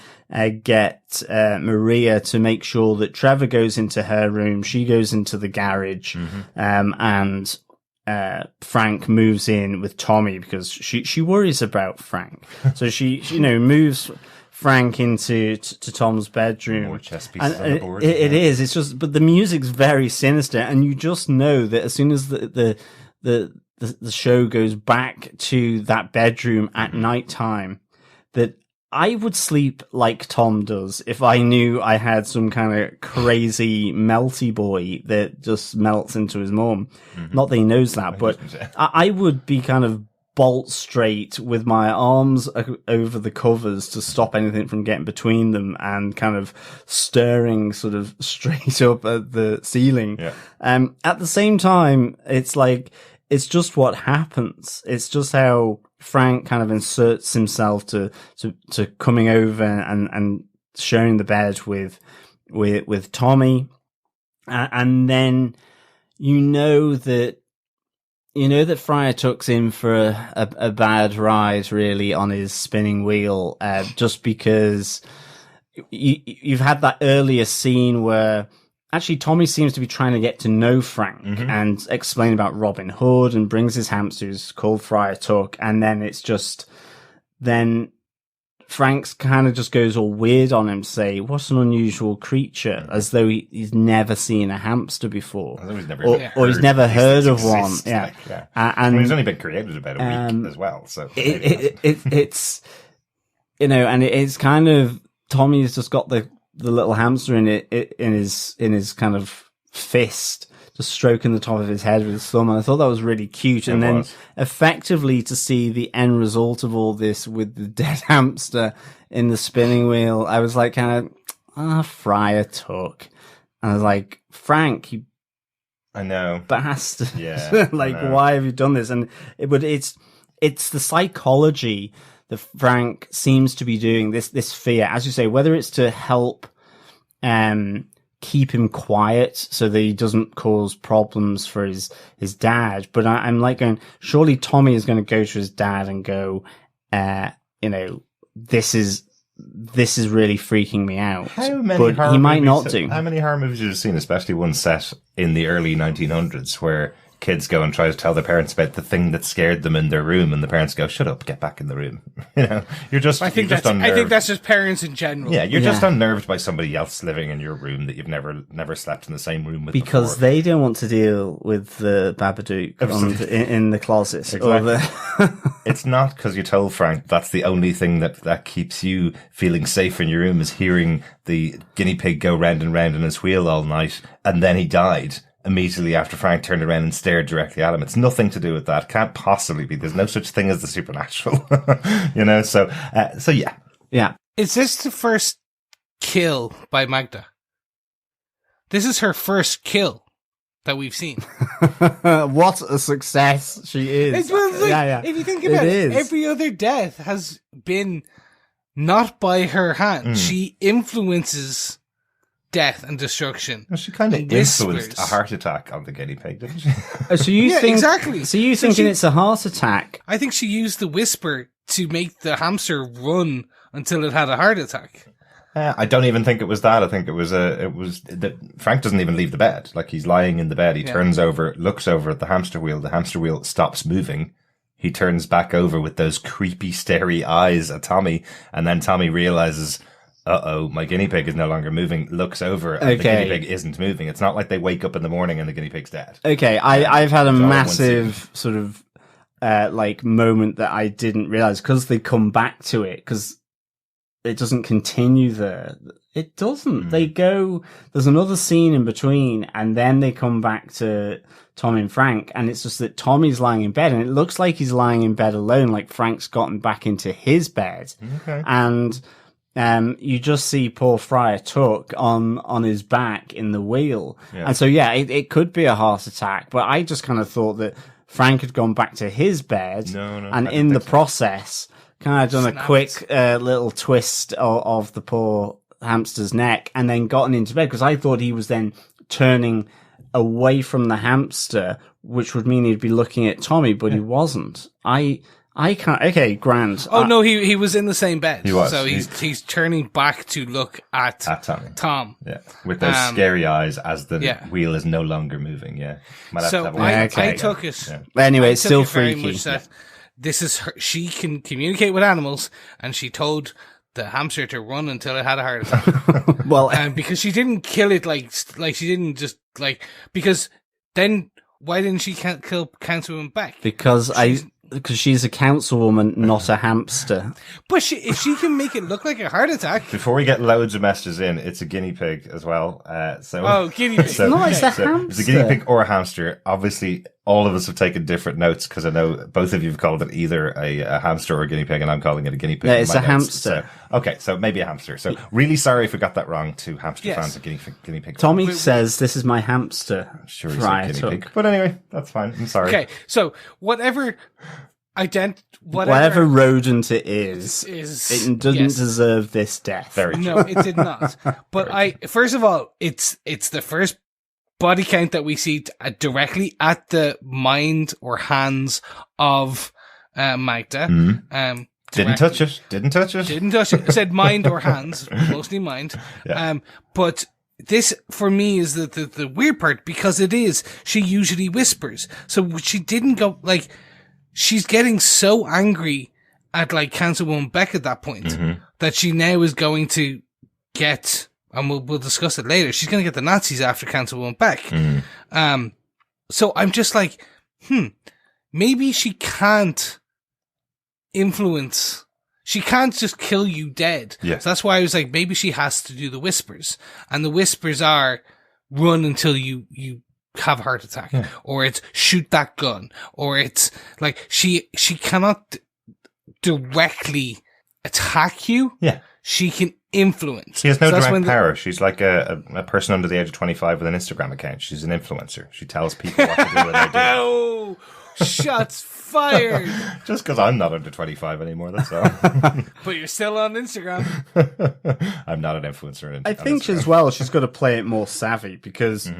get Maria to make sure that Trevor goes into her room, she goes into the garage, and Frank moves in with Tommy because she worries about Frank. So she moves Frank into Tom's bedroom. More chess pieces on the board. It is. It's just, but the music's very sinister, and you just know that as soon as the show goes back to that bedroom at night time, that I would sleep like Tom does if I knew I had some kind of crazy melty boy that just melts into his mum. Not that he knows that, but I would be kind of bolt straight with my arms over the covers to stop anything from getting between them, and kind of staring sort of straight up at the ceiling. At the same time, it's like, it's just what happens. It's just how Frank kind of inserts himself to coming over and sharing the bed with Tommy. And then, that Friar Tuck's in for a bad ride, really, on his spinning wheel, just because you've had that earlier scene where actually Tommy seems to be trying to get to know Frank and explain about Robin Hood, and brings his hamster who's called Friar Tuck, and then it's just, then Frank's kind of just goes all weird on him, say, "What an unusual creature," as though he's never seen a hamster before, or he's never heard of one. Yeah, like, and he's only been created about a week as well. So it's and it's kind of Tommy's just got the little hamster in his kind of fist, just stroking the top of his head with his thumb, and I thought that was really cute. And then effectively to see the end result of all this with the dead hamster in the spinning wheel, I was like, kind of, Friar Tuck. And I was like, Frank, you I know bastard. Yeah, why have you done this? And it's the psychology that Frank seems to be doing, this fear, as you say, whether it's to help keep him quiet so that he doesn't cause problems for his dad. But I'm like going, surely Tommy is going to go to his dad and go, this is really freaking me out. But he might not do. How many horror movies have you seen, especially ones set in the early 1900s, where kids go and try to tell their parents about the thing that scared them in their room, and the parents go, "Shut up, get back in the room." You're just. I think that's just parents in general. Yeah, you're just unnerved by somebody else living in your room that you've never slept in the same room with. Because before. They don't want to deal with the Babadook in the closet. Exactly. It's not because you told Frank that's the only thing that keeps you feeling safe in your room, is hearing the guinea pig go round and round in his wheel all night, and then he died immediately after Frank turned around and stared directly at him. It's nothing to do with that. Can't possibly be. There's no such thing as the supernatural. So yeah. Yeah. Is this the first kill by Magda? This is her first kill that we've seen. What a success she is. If you think about it, every other death has been not by her hand. She influences death and destruction. Well, she kind of influenced a heart attack on the guinea pig, didn't she? So you think exactly? So you thinking it's a heart attack? I think she used the whisper to make the hamster run until it had a heart attack. I don't even think it was that. I think it was that Frank doesn't even leave the bed. Like, he's lying in the bed. He turns over, looks over at the hamster wheel. The hamster wheel stops moving. He turns back over with those creepy, starey eyes at Tommy, and then Tommy realizes, my guinea pig is no longer moving, looks over, and the guinea pig isn't moving. It's not like they wake up in the morning and the guinea pig's dead. Okay, I've had a massive sort of moment that I didn't realize, because they come back to it, because it doesn't continue there. It doesn't. They go, there's another scene in between, and then they come back to Tommy and Frank, and it's just that Tommy's lying in bed, and it looks like he's lying in bed alone, like Frank's gotten back into his bed. Okay. And you just see poor Friar Tuck on his back in the wheel. Yeah. And so, it could be a heart attack, but I just kind of thought that Frank had gone back to his bed, and in the process, kind of done a quick little twist of the poor hamster's neck, and then gotten into bed, because I thought he was then turning away from the hamster, which would mean he'd be looking at Tommy, but he wasn't. I can't. Okay, grand. Oh no, he was in the same bed. He was. So he's turning back to look at Tom. Yeah, with those scary eyes as the wheel is no longer moving. Yeah. I took it. Yeah. Anyway, it's still freaky. This is her. She can communicate with animals, and she told the hamster to run until it had a heart attack. Well, because she didn't kill it like she didn't just because then why didn't she kill Councilman Beck? Because she's a councilwoman, not a hamster. But if she can make it look like a heart attack. Before we get loads of messages in, it's a guinea pig as well. Guinea pig. It's a hamster. It's a guinea pig or a hamster. Obviously, all of us have taken different notes, because I know both of you have called it either a hamster or a guinea pig, and I'm calling it a guinea pig. Yeah, it's a hamster. So maybe a hamster. So really sorry if we got that wrong to hamster fans of guinea pig. Tommy says, "This is my hamster." I'm sure he's a guinea pig. But anyway, that's fine. I'm sorry. Okay, so whatever rodent it is it doesn't deserve this death. Very true. No, it did not. But first of all, it's the first body count that we see directly at the mind or hands of Magda. Mm-hmm. Didn't touch it. It said mind or hands, mostly mind. Yeah. But this, for me, is the weird part, because she usually whispers. So she didn't go, she's getting so angry at like Councilwoman Beck at that point, that she now is going to get, and we'll discuss it later, she's going to get the Nazis after Councilwoman Beck. So I'm just like, maybe she can't influence. She can't just kill you dead. Yeah. So that's why I was like, maybe she has to do the whispers. And the whispers are run until you have a heart attack, or it's shoot that gun, or it's like she cannot directly attack you. Yeah. She can influence. She has no direct power. She's like a person under the age of 25 with an Instagram account. She's an influencer. She tells people what to do when they do. Oh, shots fired. Just because I'm not under 25 anymore, that's all. But you're still on Instagram. I'm not an influencer. I think as well, she's got to play it more savvy, because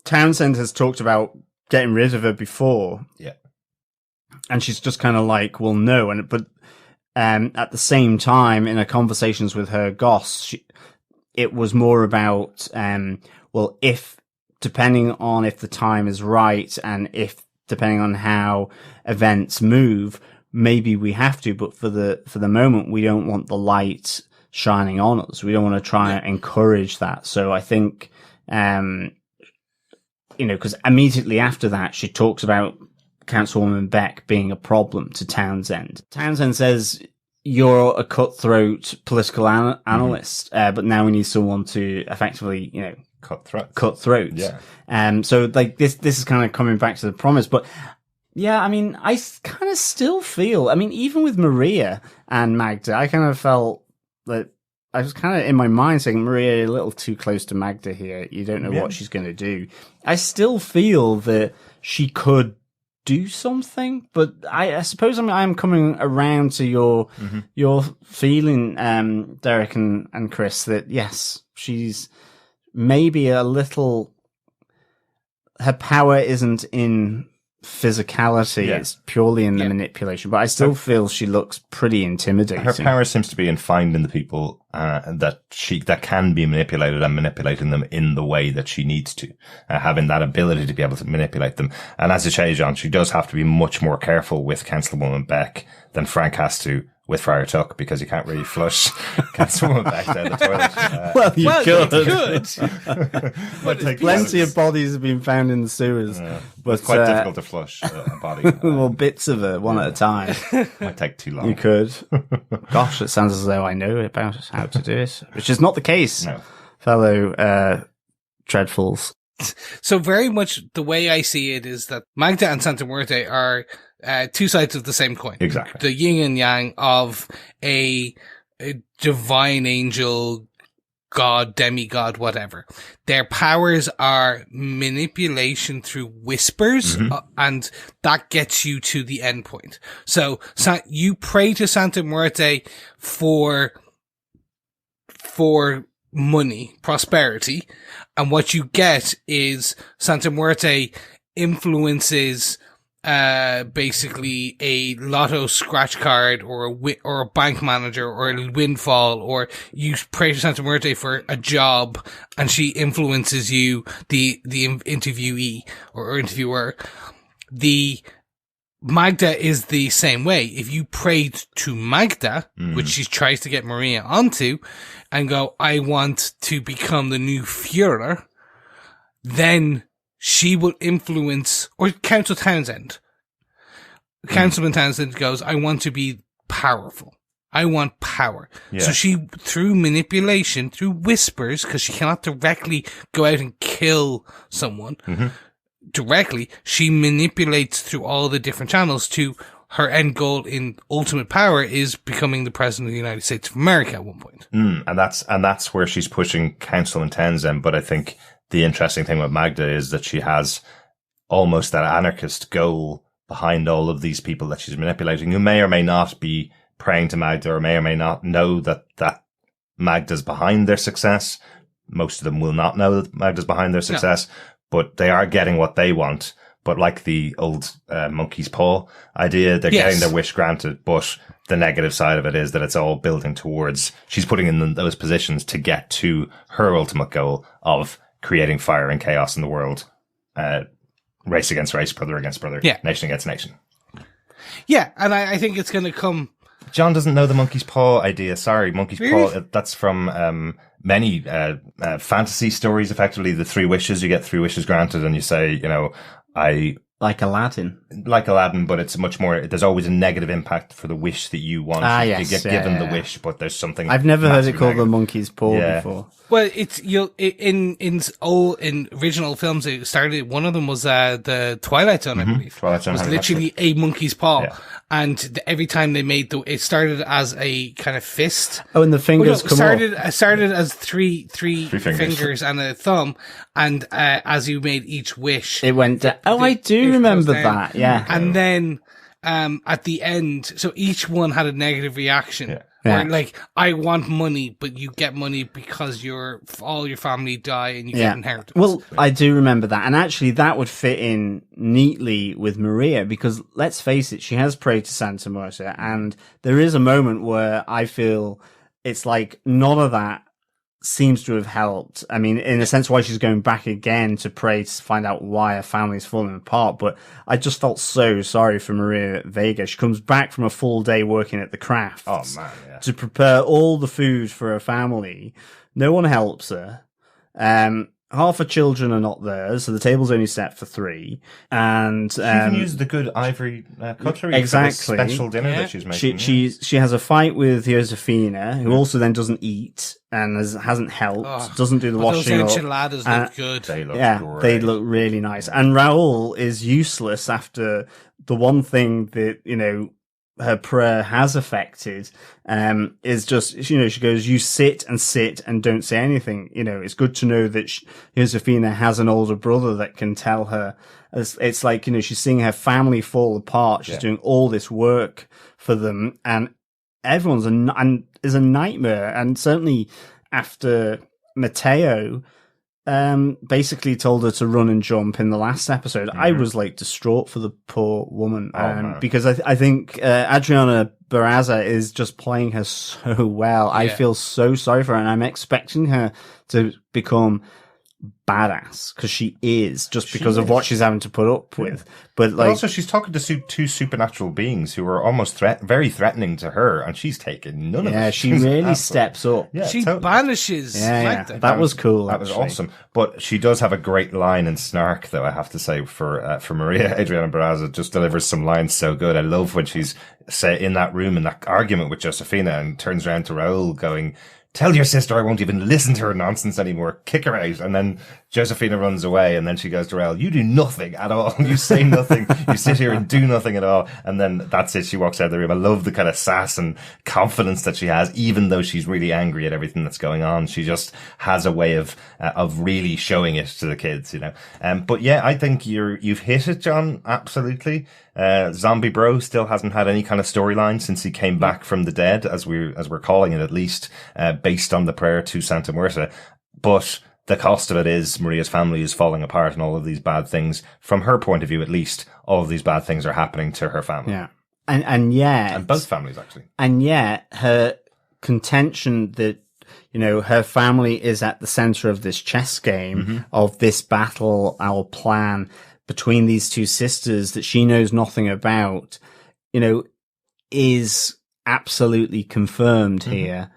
Townsend has talked about getting rid of her before. Yeah. And she's just kind of like, well, no. But at the same time, in her conversations with her goss, it was more about, well, depending on if the time is right, and depending on how events move, maybe we have to, but for the moment, we don't want the light shining on us. We don't want to try and encourage that. So I think, because immediately after that, she talks about Councilwoman Beck being a problem to Townsend. Townsend says, you're a cutthroat political analyst, but now we need someone to effectively, cut throats. Yeah. So like this is kind of coming back to the promise, but yeah, I mean, I kind of still feel, even with Maria and Magda, I kind of felt that I was kind of in my mind saying, Maria, you're a little too close to Magda here. You don't know what she's going to do. I still feel that she could do something, but I suppose I'm coming around to your feeling, Derek and Chris, that yes, she's maybe a little, her power isn't in physicality, it's purely in the manipulation, but I still feel she looks pretty intimidating. Her power seems to be in finding the people that can be manipulated and manipulating them in the way that she needs to, having that ability to be able to manipulate them. And as a change on, she does have to be much more careful with Councilwoman Beck than Frank has to with Friar Tuck, because you can't really flush Councilwoman Beck down the toilet. Well, you could. But plenty of bodies have been found in the sewers. But it's quite difficult to flush a body. Well, bits of it, one at a time. Might take too long. You could. Gosh, it sounds as though I know about how to do it, which is not the case, fellow Dreadfuls. So very much the way I see it is that Magda and Santa Muerte are two sides of the same coin. Exactly. The yin and yang of a divine angel, god, demigod, whatever. Their powers are manipulation through whispers, and that gets you to the end point. So you pray to Santa Muerte for money, prosperity, and what you get is Santa Muerte influences basically a lotto scratch card or a bank manager or a windfall, or you pray to Santa Muerte for a job and she influences you, the interviewee or interviewer. The Magda is the same way. If you prayed to Magda, which she tries to get Maria onto, and go, I want to become the new Führer, then she will influence, or Council Townsend. Councilman Townsend goes, I want to be powerful. I want power. Yeah. So she, through manipulation, through whispers, because she cannot directly go out and kill someone directly, she manipulates through all the different channels to her end goal in ultimate power is becoming the president of the United States of America at one point. And that's where she's pushing Councilman Townsend. But I think the interesting thing with Magda is that she has almost that anarchist goal behind all of these people that she's manipulating, who may or may not be praying to Magda, or may not know that Magda's behind their success. Most of them will not know that Magda's behind their success, but they are getting what they want. But like the old monkey's paw idea, they're getting their wish granted, but the negative side of it is that it's all building towards, she's putting in those positions to get to her ultimate goal of creating fire and chaos in the world. Race against race, brother against brother, nation against nation. Yeah, and I think it's going to come John doesn't know the monkey's paw idea. Sorry, monkey's paw. That's from many fantasy stories. Effectively, the 3 wishes. You get 3 wishes granted, and you say, you know, Like Aladdin. Like Aladdin, but it's much more, there's always a negative impact for the wish that you want. Yes. You get given the wish, but there's something. I've never heard it called the monkey's paw before. Well, it's, in original films, it started, one of them was, the Twilight Zone, I believe. Twilight Zone. It was literally a monkey's paw. Yeah. And every time they made it started as a kind of fist. Oh, and the fingers come off. It started as three fingers and a thumb. And, as you made each wish. It went down. Oh, I do remember that. Yeah. And then, at the end, so each one had a negative reaction. Yeah. Or like, I want money, but you get money because all your family die and you get inheritance. Well, I do remember that. And actually that would fit in neatly with Maria because let's face it, she has prayed to Santa Muerte and there is a moment where I feel it's like none of that seems to have helped. I mean, in a sense, why she's going back again to pray to find out why her family's falling apart. But I just felt so sorry for Maria Vega. She comes back from a full day working at the crafts to prepare all the food for her family. No one helps her. Half her children are not there, so the table's only set for 3. And she even used the good ivory cutlery for this special dinner that she's making. She has a fight with Josefina, who also then doesn't eat and hasn't helped, doesn't do the washing. Those enchiladas look good. They look great. They look really nice. And Raul is useless after the one thing that, you know, her prayer has affected, is just, you know, she goes, you sit and don't say anything. You know, it's good to know that Josefina has an older brother that can tell her. It's like, you know, she's seeing her family fall apart. She's doing all this work for them and everyone's is a nightmare. And certainly after Mateo, basically told her to run and jump in the last episode. I was like distraught for the poor woman, because I think Adriana Barraza is just playing her so well. Yeah. I feel so sorry for her, and I'm expecting her to become badass because she is because of what she's having to put up with. But also she's talking to 2 supernatural beings who are almost very threatening to her, and she's taking none of it. Yeah, she really steps up. Yeah, she banishes Magda. That was cool. That was awesome. But she does have a great line in Snark, though, I have to say, for Maria. Adriana Barraza just delivers some lines so good. I love when she's in that room in that argument with Josefina and turns around to Raul going, tell your sister I won't even listen to her nonsense anymore. Kick her out. And then Josefina runs away, and then she goes to Raul, you do nothing at all. You say nothing. You sit here and do nothing at all. And then that's it. She walks out of the room. I love the kind of sass and confidence that she has, even though she's really angry at everything that's going on. She just has a way of really showing it to the kids, you know. But yeah, I think you've hit it, John. Absolutely. Zombie Bro still hasn't had any kind of storyline since he came back from the dead, as we're calling it, at least, based on the prayer to Santa Muerte. But the cost of it is Maria's family is falling apart and all of these bad things, from her point of view, at least, all of these bad things are happening to her family. Yeah. And yet. And both families, actually. And yet, her contention that, you know, her family is at the center of this chess game, of this battle, our plan between these 2 sisters that she knows nothing about, you know, is absolutely confirmed here.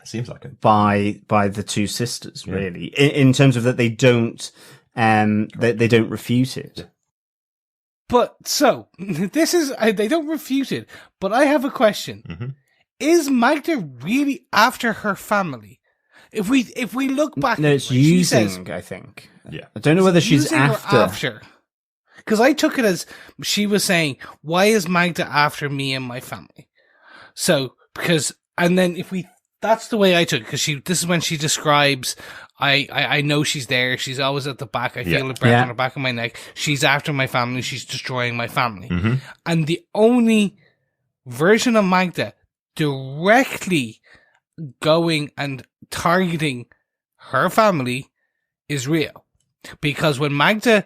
Seems like it by the 2 sisters, really, in terms of that they don't refute it. But so this is they don't refute it. But I have a question: Is Magda really after her family? If we look back, no, it's using. I think. Yeah, I don't know whether she's after. Because I took it as she was saying, "Why is Magda after me and my family?" So and then that's the way I took it, because this is when she describes, I know she's there, she's always at the back, I feel the breath on the back of my neck, she's after my family, she's destroying my family. And the only version of Magda directly going and targeting her family is Rio. Because when Magda,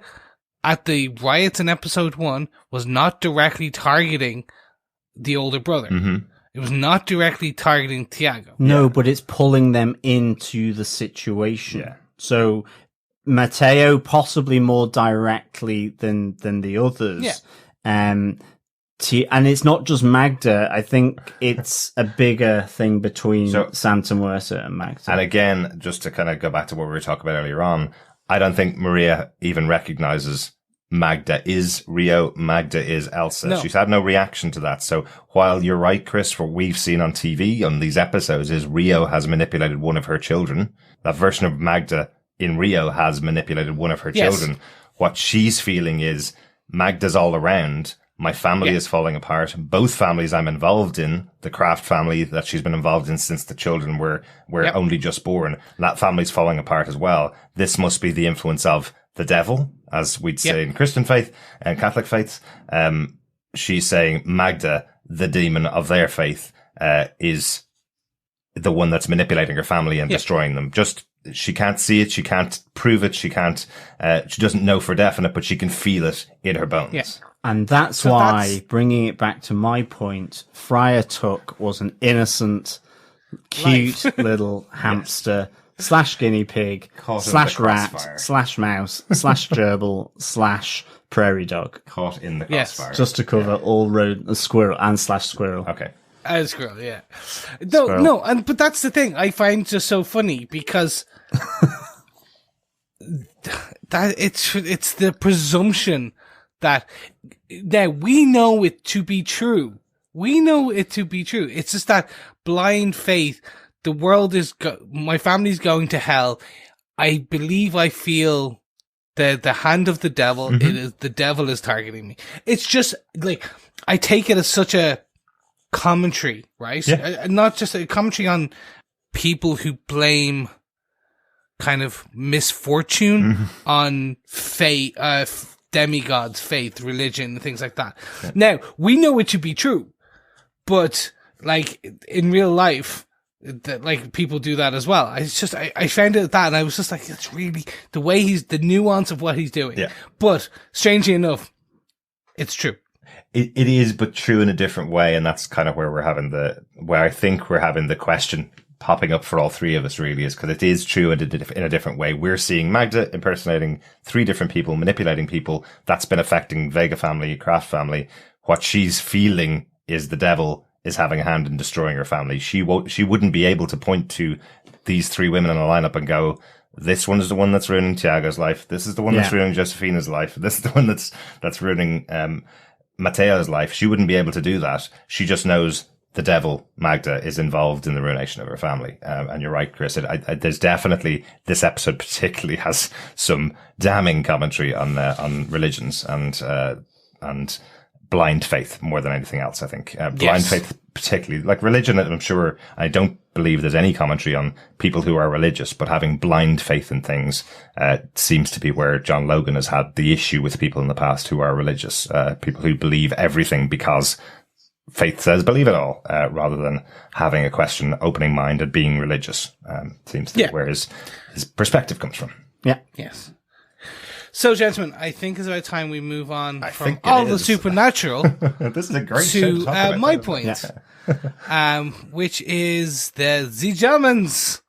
at the riots in episode 1, was not directly targeting the older brother. It was not directly targeting Tiago. No, but it's pulling them into the situation. Yeah. So Mateo possibly more directly than the others. Yeah. and it's not just Magda. I think it's a bigger thing between Santa Muerta and Magda. And again, just to kind of go back to what we were talking about earlier on, I don't think Maria even recognizes Magda is Rio, Magda is Elsa. No. She's had no reaction to that. So while you're right, Chris, what we've seen on TV on these episodes is Rio has manipulated one of her children. That version of Magda in Rio has manipulated one of her children. What she's feeling is Magda's all around. My family is falling apart. Both families I'm involved in, the Kraft family that she's been involved in since the children were only just born, that family's falling apart as well. This must be the influence of the devil, as we'd say in Christian faith and Catholic faiths. She's saying Magda, the demon of their faith, is the one that's manipulating her family and destroying them. She can't see it. She can't prove it. She doesn't know for definite, but she can feel it in her bones. Yeah. And that's why, bringing it back to my point, Friar Tuck was an innocent, cute little hamster / guinea pig / rat / mouse / gerbil / prairie dog. Caught in the crossfire. Just to cover all squirrel and / squirrel. Okay. Squirrel, yeah. But that's the thing I find just so funny, because that it's the presumption that we know it to be true. We know it to be true. It's just that blind faith. The world my family's going to hell. I believe I feel the hand of the devil. Mm-hmm. It is the devil is targeting me. It's just like, I take it as such a commentary, right? Yeah. Not just a commentary on people who blame kind of misfortune on fate, demigods, faith, religion, things like that. Yeah. Now, we know it to be true, but like in real life, like people do that as well. I found it that, and I was just like, it's really the way the nuance of what he's doing. Yeah. But strangely enough, it's true. It is, but true in a different way, and that's kind of where I think we're having the question popping up for all three of us, really, is because it is true in a different way. We're seeing Magda impersonating 3 different people, manipulating people. That's been affecting Vega family, Kraft family. What she's feeling is the devil is having a hand in destroying her family. She wouldn't be able to point to these 3 women in a lineup and go, this one is the one that's ruining Tiago's life. This is the one that's ruining Josefina's life. This is the one that's ruining Mateo's life. She wouldn't be able to do that. She just knows the devil, Magda, is involved in the ruination of her family. And you're right, Chris. There's definitely, this episode particularly has some damning commentary on religions and blind faith more than anything else, I think. Blind faith particularly, like religion, I'm sure, I don't believe there's any commentary on people who are religious, but having blind faith in things seems to be where John Logan has had the issue with people in the past who are religious, people who believe everything because faith says believe it all, rather than having a question, opening mind, and being religious. Seems to be where his perspective comes from. Yeah. Yes. So, gentlemen, I think it's about time we move on from all the supernatural this is a great to my point, which is the Germans.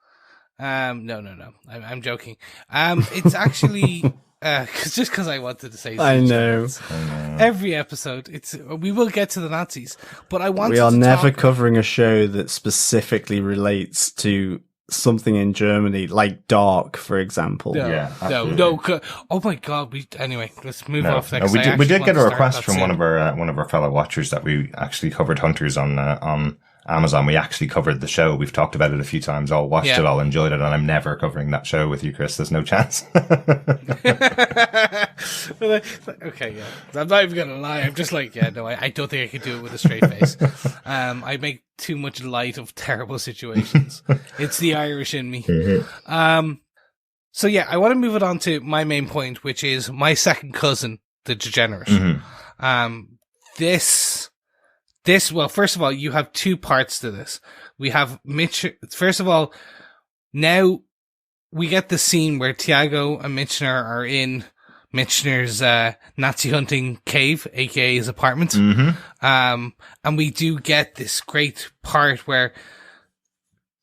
No. I'm joking. It's actually just because I wanted to say. I know. Every episode, we will get to the Nazis, but I want. We are never covering a show that specifically relates to something in Germany, like Dark, for example. No. Oh my God! Anyway, let's move off next. We did get a request from one of our fellow watchers that we actually covered Hunters on Amazon. We actually covered the show. We've talked about it a few times. All watched it, all enjoyed it, and I'm never covering that show with you, Chris. There's no chance. Okay, yeah. I'm not even gonna lie. I'm just like, I don't think I could do it with a straight face. I make too much light of terrible situations. It's the Irish in me. Mm-hmm. So yeah, I want to move it on to my main point, which is my second cousin, the degenerate. Mm-hmm. Well, first of all, you have 2 parts to this. We have first of all, now we get the scene where Tiago and Michner are in Michner's Nazi hunting cave, aka his apartment. Mm-hmm. And we do get this great part where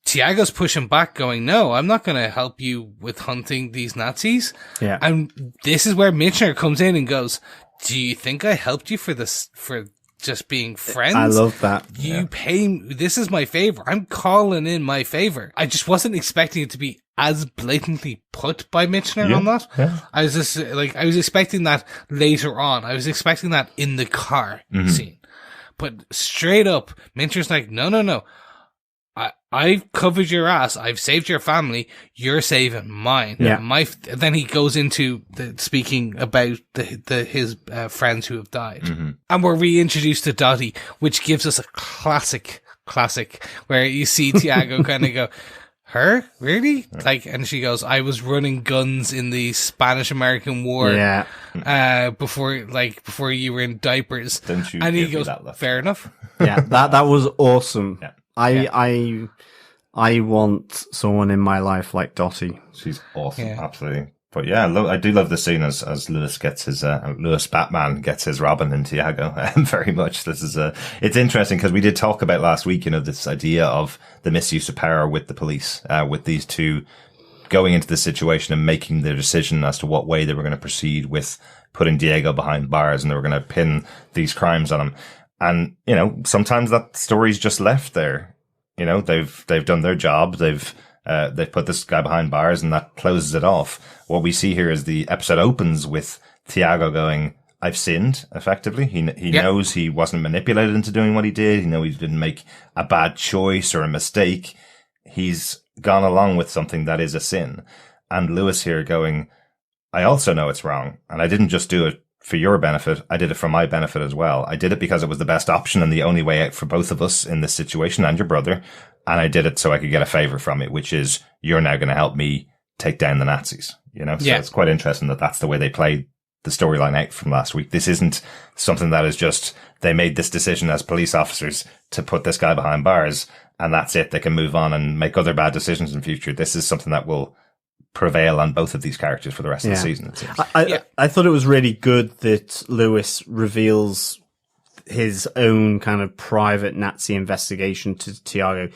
Tiago's pushing back, going, "No, I'm not going to help you with hunting these Nazis." Yeah. And this is where Michner comes in and goes, "Do you think I helped you for just being friends. I love that. You pay me. This is my favor. I'm calling in my favor. I just wasn't expecting it to be as blatantly put by Michner on that. Yeah. I was just like, I was expecting that later on. I was expecting that in the car scene. But straight up, Michner's like, no. I've covered your ass. I've saved your family. You're saving mine. Yeah. Then he goes into speaking about his friends who have died. And we're reintroduced to Dottie, which gives us a classic where you see Tiago kind of go, her? Really? Like, and she goes, I was running guns in the Spanish-American War. Yeah. Before you were in diapers. Don't you? And he goes, fair enough. Yeah. That was awesome. Yeah. I want someone in my life like Dottie. She's awesome, absolutely. But yeah, I do love the scene as Lewis gets his Lewis Batman gets his Robin and Tiago. Very much. This is it's interesting because we did talk about last week, this idea of the misuse of power with the police, with these two going into the situation and making their decision as to what way they were going to proceed with putting Diego behind bars, and they were going to pin these crimes on him. And, sometimes that story's just left there. They've done their job. They've put this guy behind bars, and that closes it off. What we see here is the episode opens with Tiago going, I've sinned, effectively. He knows he wasn't manipulated into doing what he did. He knows he didn't make a bad choice or a mistake. He's gone along with something that is a sin. And Lewis here going, I also know it's wrong. And I didn't just do it for your benefit. I did it for my benefit as well. I did it because it was the best option and the only way out for both of us in this situation and your brother. And I did it so I could get a favor from it, which is you're now going to help me take down the Nazis. So it's quite interesting that that's the way they played the storyline out from last week. This isn't something that is just, they made this decision as police officers to put this guy behind bars and that's it. They can move on and make other bad decisions in future. This is something that will prevail on both of these characters for the rest of the season, it seems. I thought it was really good that Lewis reveals his own kind of private Nazi investigation to Tiago.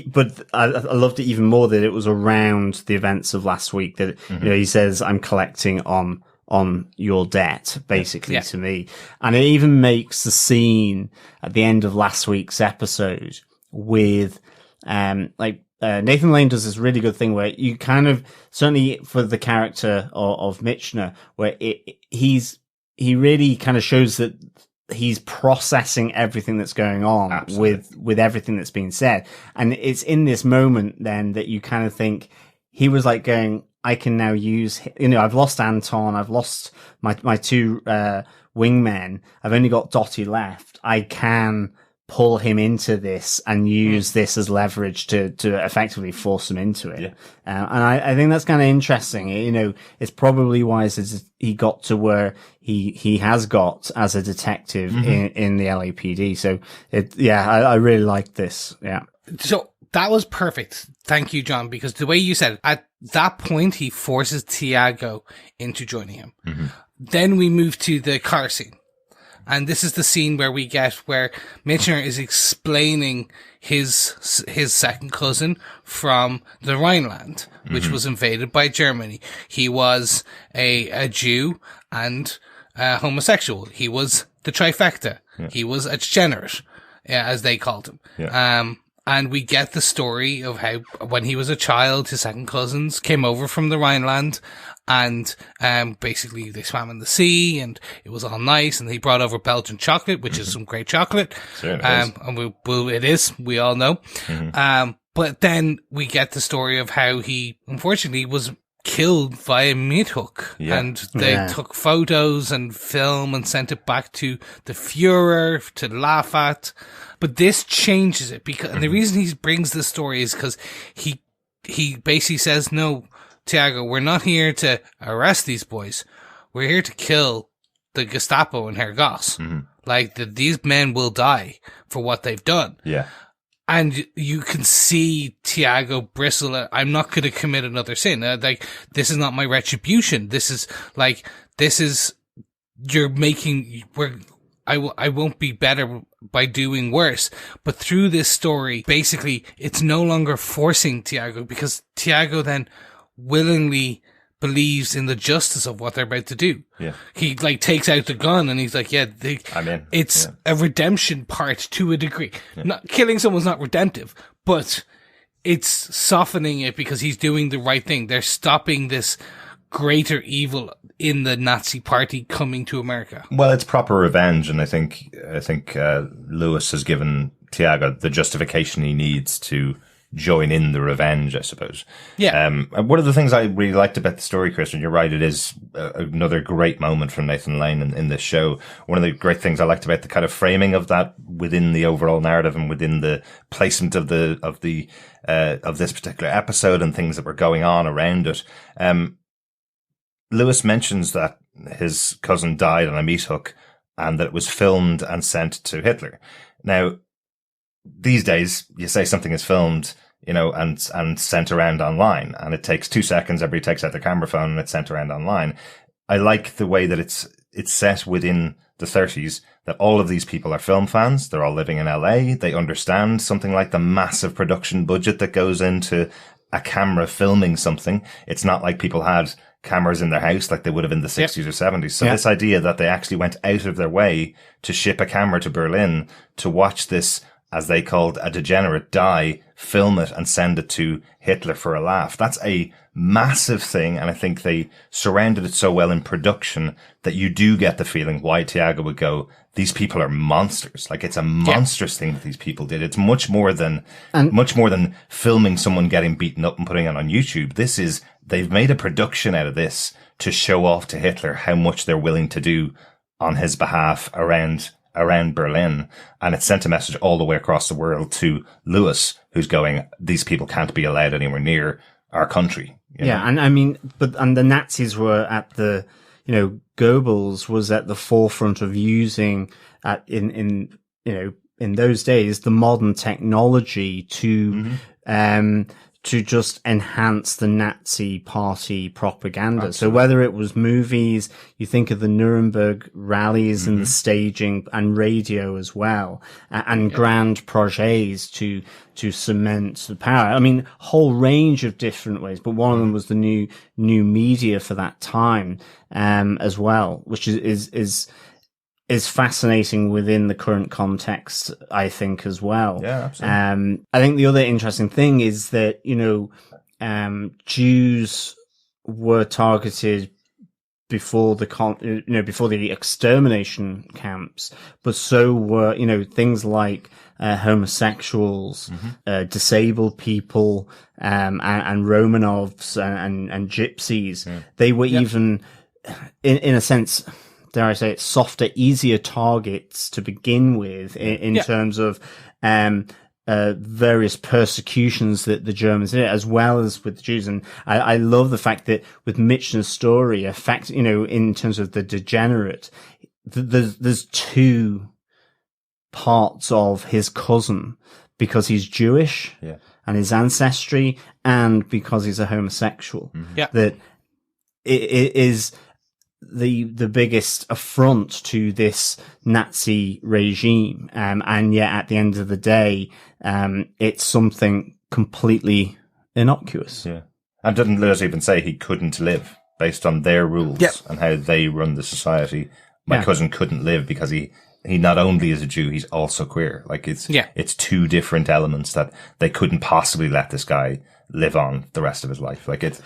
But I loved it even more that it was around the events of last week that, he says, I'm collecting on your debt, basically, to me. And it even makes the scene at the end of last week's episode with, Nathan Lane does this really good thing where you kind of, certainly for the character of Michner, where he really kind of shows that he's processing everything that's going on with everything that's being said. And it's in this moment then that you kind of think he was like going, I can now use, I've lost Anton. I've lost my two, wingmen. I've only got Dottie left. I can pull him into this and use this as leverage to effectively force him into it. Yeah. And I think that's kind of interesting. It's probably wise as he got to where he has got as a detective in the LAPD. So I really like this. Yeah. So that was perfect. Thank you, John, because the way you said it, at that point, he forces Tiago into joining him. Then we move to the car scene. And this is the scene where Michner is explaining his second cousin from the Rhineland, which was invaded by Germany. He was a Jew and homosexual. He was the trifecta. Yeah. He was a degenerate, as they called him. Yeah. And we get the story of how when he was a child, his second cousins came over from the Rhineland and basically they swam in the sea and it was all nice, and he brought over Belgian chocolate, which is some great chocolate. Sure, it is, we all know. But then we get the story of how he unfortunately was killed via meat hook, and they took photos and film and sent it back to the Fuhrer to laugh at. But this changes it because, and the reason he brings this story is because he basically says, no, Tiago, we're not here to arrest these boys. We're here to kill the Gestapo in Hergos. Like, these men will die for what they've done. Yeah. And you can see Tiago bristle at, I'm not going to commit another sin. This is not my retribution. I won't be better by doing worse. But through this story, basically, it's no longer forcing Tiago, because Tiago then willingly believes in the justice of what they're about to do. Yeah. He like takes out the gun and he's like, it's a redemption part to a degree. Not killing someone's not redemptive, but it's softening it because he's doing the right thing. They're stopping this greater evil in the Nazi party coming to America. Well, it's proper revenge, and I think Lewis has given Tiago the justification he needs to join in the revenge, I suppose. Yeah. One of the things I really liked about the story, Chris, and you're right, it is another great moment from Nathan Lane in this show. One of the great things I liked about the kind of framing of that within the overall narrative and within the placement of this particular episode and things that were going on around it. Lewis mentions that his cousin died on a meat hook and that it was filmed and sent to Hitler. Now, these days, you say something is filmed, and sent around online, and it takes 2 seconds. Everybody takes out their camera phone and it's sent around online. I like the way that it's set within the 30s, that all of these people are film fans. They're all living in LA. They understand something like the massive production budget that goes into a camera filming something. It's not like people had cameras in their house like they would have in the 60s or 70s. So this idea that they actually went out of their way to ship a camera to Berlin to watch this, as they called a degenerate, die, film it and send it to Hitler for a laugh. That's a massive thing. And I think they surrounded it so well in production that you do get the feeling why Tiago would go, these people are monsters. Like, it's a monstrous thing that these people did. It's much more than filming someone getting beaten up and putting it on YouTube. They've made a production out of this to show off to Hitler how much they're willing to do on his behalf around Berlin. And it sent a message all the way across the world to Lewis, who's going, these people can't be allowed anywhere near our country. Yeah. And I mean, and the Nazis were at the, Goebbels was at the forefront of using in those days, the modern technology to just enhance the Nazi party propaganda. Absolutely. So whether it was movies, you think of the Nuremberg rallies and the staging and radio as well, and grand projets to cement the power. I mean, whole range of different ways, but one of them was the new media for that time, as well, which is fascinating within the current context, I think, as well. Yeah, absolutely. I think the other interesting thing is that, Jews were targeted before the extermination camps, but so were, things like, homosexuals, disabled people, and Romanovs and gypsies. Yeah. They were even, in a sense, dare I say it, softer, easier targets to begin with in terms of various persecutions that the Germans did, as well as with the Jews. And I love the fact that with Michner's story, in terms of the degenerate, there's two parts of his cousin, because he's Jewish and his ancestry, and because he's a homosexual. That it is the biggest affront to this Nazi regime. And yet at the end of the day, it's something completely innocuous. Yeah. And didn't Lewis even say he couldn't live based on their rules and how they run the society? My cousin couldn't live because he not only is a Jew, he's also queer. Like, it's two different elements that they couldn't possibly let this guy live on the rest of his life. Like, it's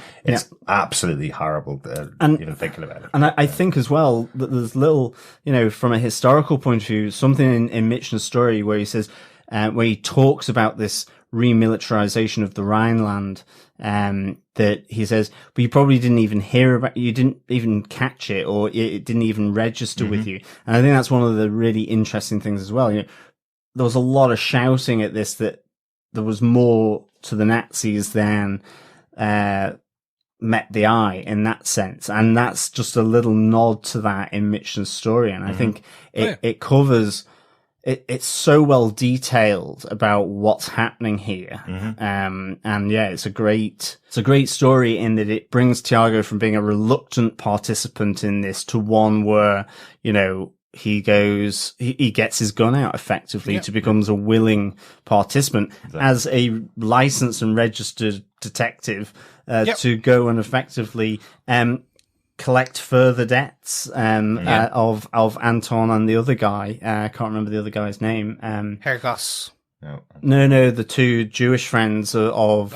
absolutely horrible even thinking about it. And I think as well that there's little, from a historical point of view, something in Michner's story where he says, where he talks about this remilitarization of the Rhineland, that he says, but you probably didn't even hear about, you didn't even catch it, or it didn't even register with you. And I think that's one of the really interesting things as well. There was a lot of shouting at this, that there was more to the Nazis than met the eye in that sense. And that's just a little nod to that in Michner's story. And I think it covers, it's so well detailed about what's happening here. And it's a great story in that it brings Tiago from being a reluctant participant in this to one where, he gets his gun out effectively to becomes a willing participant as a licensed and registered detective to go and effectively collect further debts of Anton and the other guy. I can't remember the other guy's name. Hergos. No, the two Jewish friends of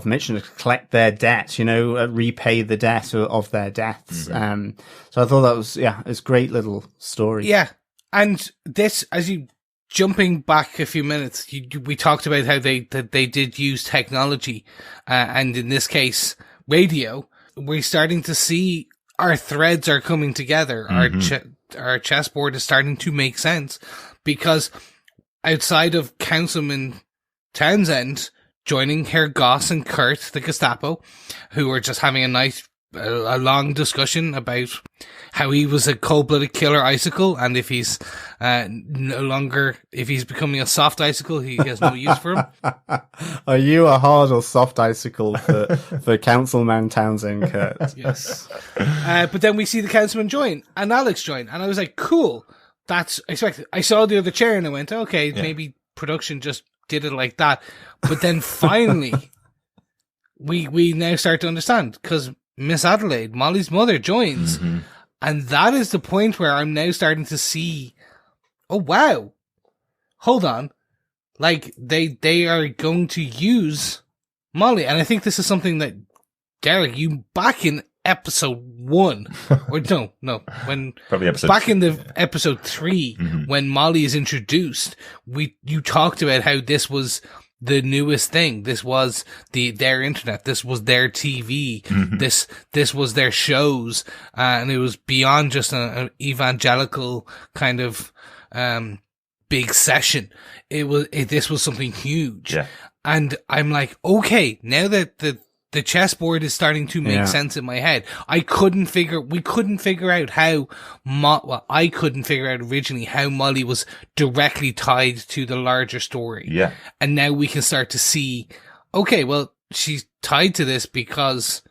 Michner to collect their debt, repay the debt of their deaths. So I thought that was, it's a great little story. Yeah. And this, as you, jumping back a few minutes, we talked about how they did use technology, and in this case, radio. We're starting to see our threads are coming together. Our chessboard is starting to make sense, because outside of Councilman Townsend joining Herr Goss and Kurt, the Gestapo, who were just having a long discussion about how he was a cold-blooded killer icicle, and if he's if he's becoming a soft icicle, he has no use for him. Are you a hard or soft icicle for Councilman Townsend, Kurt? Yes. But then we see the Councilman join, and Alex join, and I was like, cool. That's expected. I saw the other chair and I went, okay, maybe production just did it like that. But then finally, we now start to understand, because Miss Adelaide, Molly's mother, joins. And that is the point where I'm now starting to see, oh wow, hold on. Like, they are going to use Molly. And I think this is something that, Derek, you back in episode 1 or no when probably episode back in the episode 3 when Molly is introduced, you talked about how this was the newest thing. This was their internet, this was their TV, this was their shows, and it was beyond just an evangelical kind of big session. This was something huge. And I'm like, okay, now that the chessboard is starting to make sense in my head. We couldn't figure out how, I couldn't figure out originally how Molly was directly tied to the larger story. Yeah. And now we can start to see, okay, well, she's tied to this because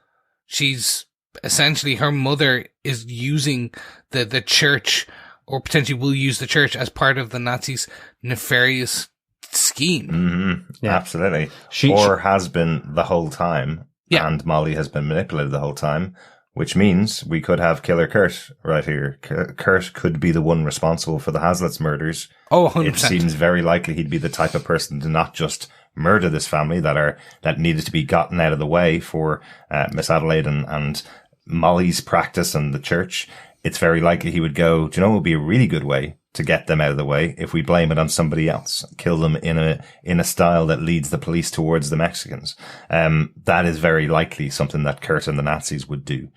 she's essentially, her mother is using the church, or potentially will use the church as part of the Nazis' nefarious scheme. Absolutely. Or has been the whole time. And Molly has been manipulated the whole time, which means we could have Killer Kurt right here. Kurt could be the one responsible for the Haslets murders. Oh, 100%. It seems very likely he'd be the type of person to not just murder this family that needed to be gotten out of the way for Miss Adelaide and Molly's practice and the church. It's very likely he would go, do you know what would be a really good way to get them out of the way? If we blame it on somebody else, kill them in a style that leads the police towards the Mexicans. That is very likely something that Kurt and the Nazis would do.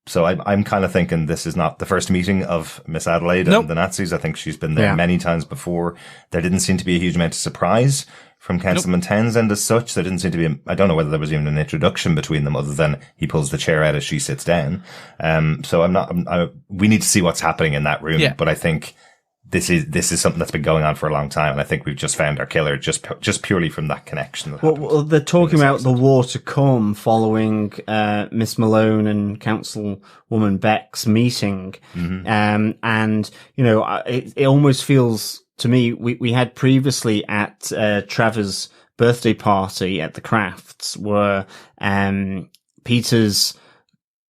So I'm kind of thinking this is not the first meeting of Miss Adelaide and the Nazis. I think she's been there many times before. There didn't seem to be a huge amount of surprise from Councilman Townsend as such. There didn't seem to be, I don't know whether there was even an introduction between them other than he pulls the chair out as she sits down. So we need to see what's happening in that room, but I think this is something that's been going on for a long time. And I think we've just found our killer just purely from that connection. Well, they're talking about the war to come following, Miss Malone and Councilwoman Beck's meeting. And, it almost feels, to me, we had previously at Trevor's birthday party at the Crafts where Peter's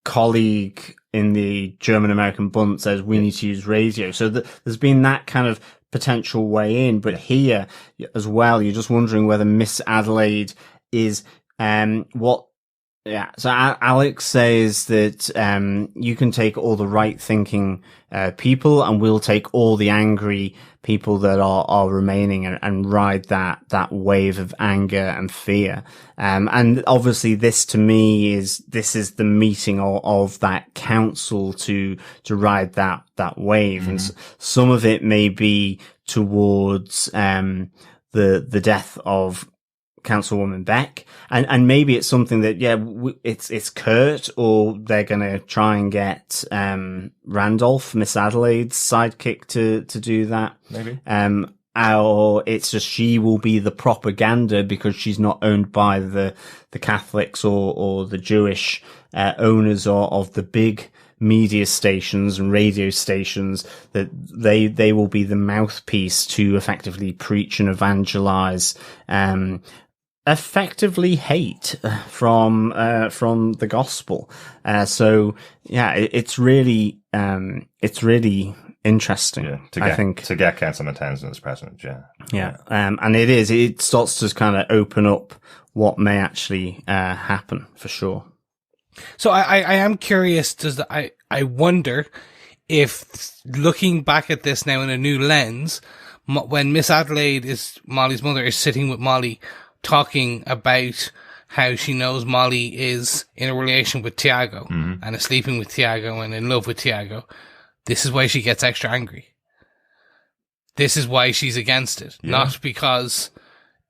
colleague in the German-American Bund says we need to use radio. So there's been that kind of potential way in. But here as well, you're just wondering whether Miss Adelaide is So Alex says that you can take all the right-thinking people, and we'll take all the angry people that are remaining and ride that wave of anger and fear. And obviously, this to me is the meeting of that council to ride that wave, and some of it may be towards the death of Councilwoman Beck, and maybe it's something that it's Kurt, or they're gonna try and get Randolph, Miss Adelaide's sidekick, to do that. Maybe. Or it's just she will be the propaganda because she's not owned by the Catholics or the Jewish owners of the big media stations and radio stations, that they will be the mouthpiece to effectively preach and evangelize effectively hate from the gospel. So yeah, it's really interesting. To get Councilman Townsend as president. And it starts to kind of open up what may actually happen for sure. So I am curious. I wonder if, looking back at this now in a new lens, when Miss Adelaide Molly's mother is sitting with Molly talking about how she knows Molly is in a relation with Tiago and is sleeping with Tiago and in love with Tiago, this is why she gets extra angry. This is why she's against it. Not because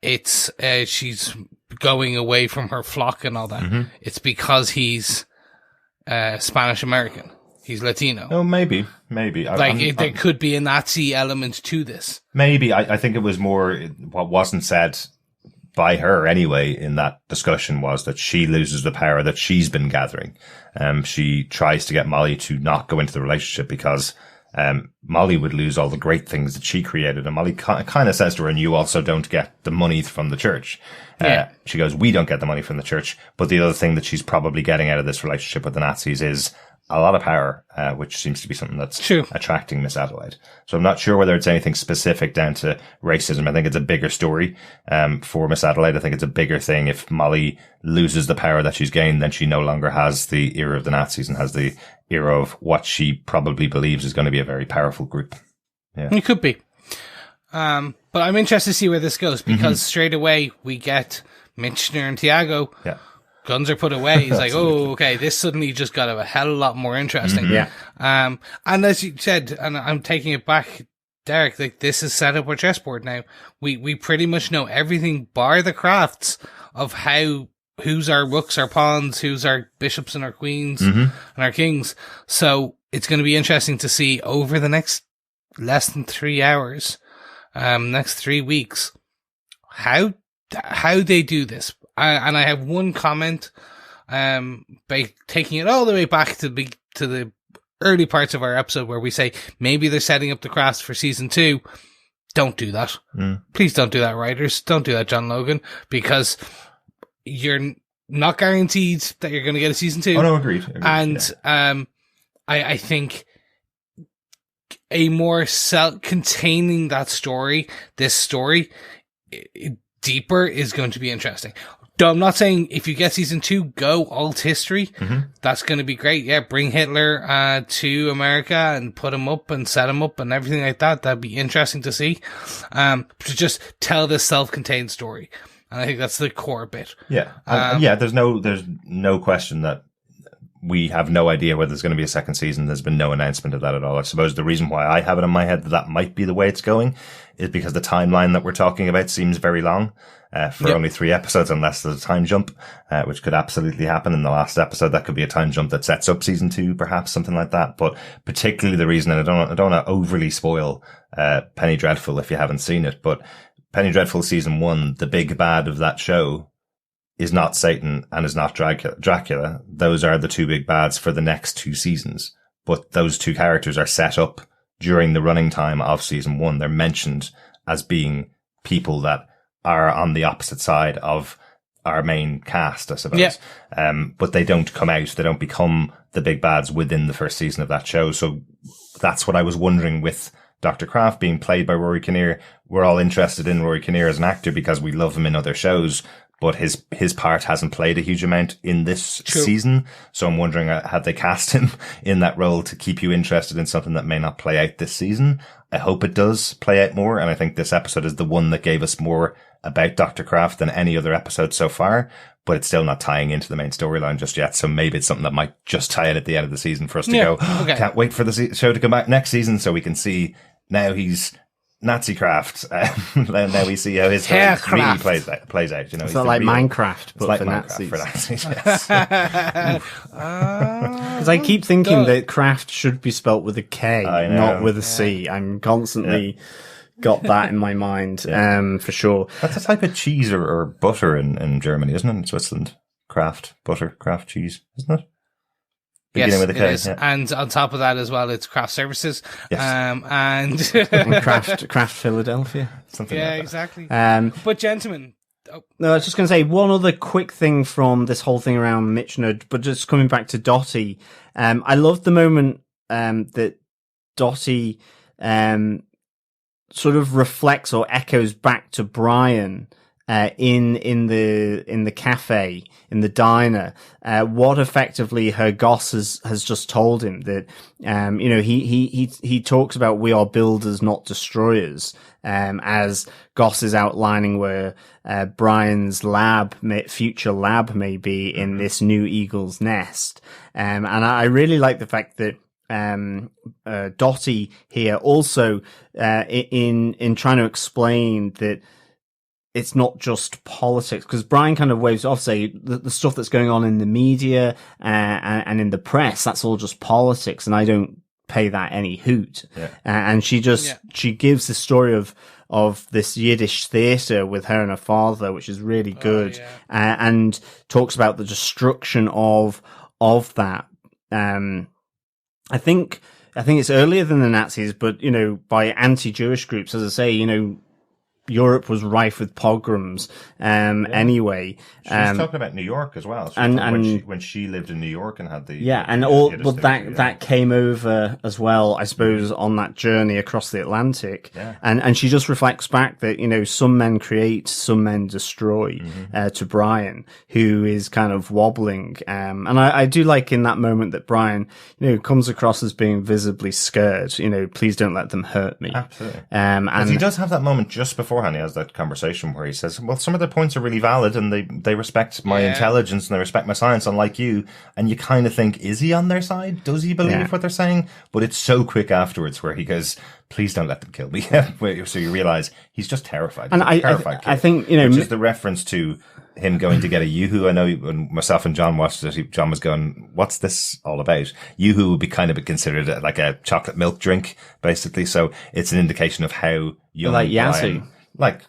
it's she's going away from her flock and all that. It's because he's Spanish American. He's Latino. Oh, maybe. There could be a Nazi element to this. Maybe. I think it was more what wasn't said by her anyway in that discussion was that she loses the power that she's been gathering. She tries to get Molly to not go into the relationship because Molly would lose all the great things that she created. And Molly kind of says to her, and you also don't get the money from the church. She goes, we don't get the money from the church. But the other thing that she's probably getting out of this relationship with the Nazis is a lot of power, which seems to be something that's attracting Miss Adelaide. So I'm not sure whether it's anything specific down to racism. I think it's a bigger story for Miss Adelaide. I think it's a bigger thing. If Molly loses the power that she's gained, then she no longer has the era of the Nazis and has the era of what she probably believes is going to be a very powerful group. Yeah. It could be. But I'm interested to see where this goes because straight away we get Michner and Tiago. Yeah. Guns are put away. He's like, oh, okay, this suddenly just got a hell of a lot more interesting. And as you said, and I'm taking it back, Derek, like this is set up our chessboard now. We pretty much know everything bar the crafts of who's our rooks, our pawns, who's our bishops and our queens and our kings. So it's going to be interesting to see over the next less than 3 hours, next 3 weeks, how they do this. And I have one comment, by taking it all the way back to the early parts of our episode where we say maybe they're setting up the crafts for season 2. Don't do that. Please don't do that, writers. Don't do that, John Logan, because you're not guaranteed that you're going to get a season 2. Oh no, agreed. And I think a more containing that story, this story, deeper is going to be interesting. I'm not saying if you get season 2, go alt history. That's going to be great. Yeah, bring Hitler to America and put him up and set him up and everything like that. That'd be interesting to see. To just tell this self-contained story, and I think that's the core bit. Yeah, there's no question that we have no idea whether there's going to be a second season. There's been no announcement of that at all. I suppose the reason why I have it in my head that might be the way it's going is because the timeline that we're talking about seems very long. For only 3 episodes, unless there's a time jump, which could absolutely happen in the last episode. That could be a time jump that sets up season 2, perhaps something like that. But particularly the reason, and I don't want to overly spoil Penny Dreadful if you haven't seen it, but Penny Dreadful season 1, the big bad of that show is not Satan and is not Dracula. Those are the 2 big bads for the next 2 seasons. But those 2 characters are set up during the running time of season 1. They're mentioned as being people that are on the opposite side of our main cast, I suppose. Yeah. But they don't come out. They don't become the big bads within the first season of that show. So that's what I was wondering with Dr. Kraft being played by Rory Kinnear. We're all interested in Rory Kinnear as an actor because we love him in other shows, but his part hasn't played a huge amount in this season. So I'm wondering, have they cast him in that role to keep you interested in something that may not play out this season? I hope it does play out more. And I think this episode is the one that gave us more about Dr. Kraft than any other episode so far, but it's still not tying into the main storyline just yet. So maybe it's something that might just tie it at the end of the season for us to go, can't wait for the show to come back next season so we can see now he's Nazi Kraft. Now we see how his hair really plays out. You know, it's not like Minecraft, but like for Nazis. For Nazis, yes. Because I keep thinking that Kraft should be spelt with a K, not with a C. I'm constantly got that in my mind, for sure. That's a type of cheese or butter in Germany, isn't it? In Switzerland, Kraft butter, Kraft cheese, isn't it? Beginning with a K, it is. Yeah. And on top of that as well, it's Craft Services. Yes. And Craft Philadelphia. Something like that. Exactly. But gentlemen, No, I was just going to say one other quick thing from this whole thing around Michner, but just coming back to Dottie. I loved the moment that Dottie sort of reflects or echoes back to Brian in the cafe, in the diner, what effectively her Goss has just told him, that he talks about we are builders, not destroyers, as Goss is outlining where Brian's future lab may be in this new eagle's nest. And I really like the fact that Dottie here also in trying to explain that it's not just politics, because Brian kind of waves off, say the stuff that's going on in the media and in the press, that's all just politics, and I don't pay that any hoot. Yeah. And she gives the story of this Yiddish theatre with her and her father, which is really good, and talks about the destruction of that. I think it's earlier than the Nazis, but by anti-Jewish groups, as I say, Europe was rife with pogroms. Anyway, she was talking about New York as well. And when she lived in New York and had that came over as well, I suppose, on that journey across the Atlantic. Yeah. And she just reflects back that some men create, some men destroy. To Brian, who is kind of wobbling. And I do like in that moment that Brian, comes across as being visibly scared. Please don't let them hurt me. Absolutely. And he does have that moment just before. He has that conversation where he says, well, some of their points are really valid and they respect my intelligence and they respect my science, unlike you. And you kind of think, is he on their side? Does he believe what they're saying? But it's so quick afterwards where he goes, please don't let them kill me. So you realize he's just terrified. And I think, which is the reference to him going to get a Yoo-hoo. I know when myself and John watched it, John was going, what's this all about? Yoo-hoo would be kind of considered like a chocolate milk drink, basically. So it's an indication of how young like Yazoo. Like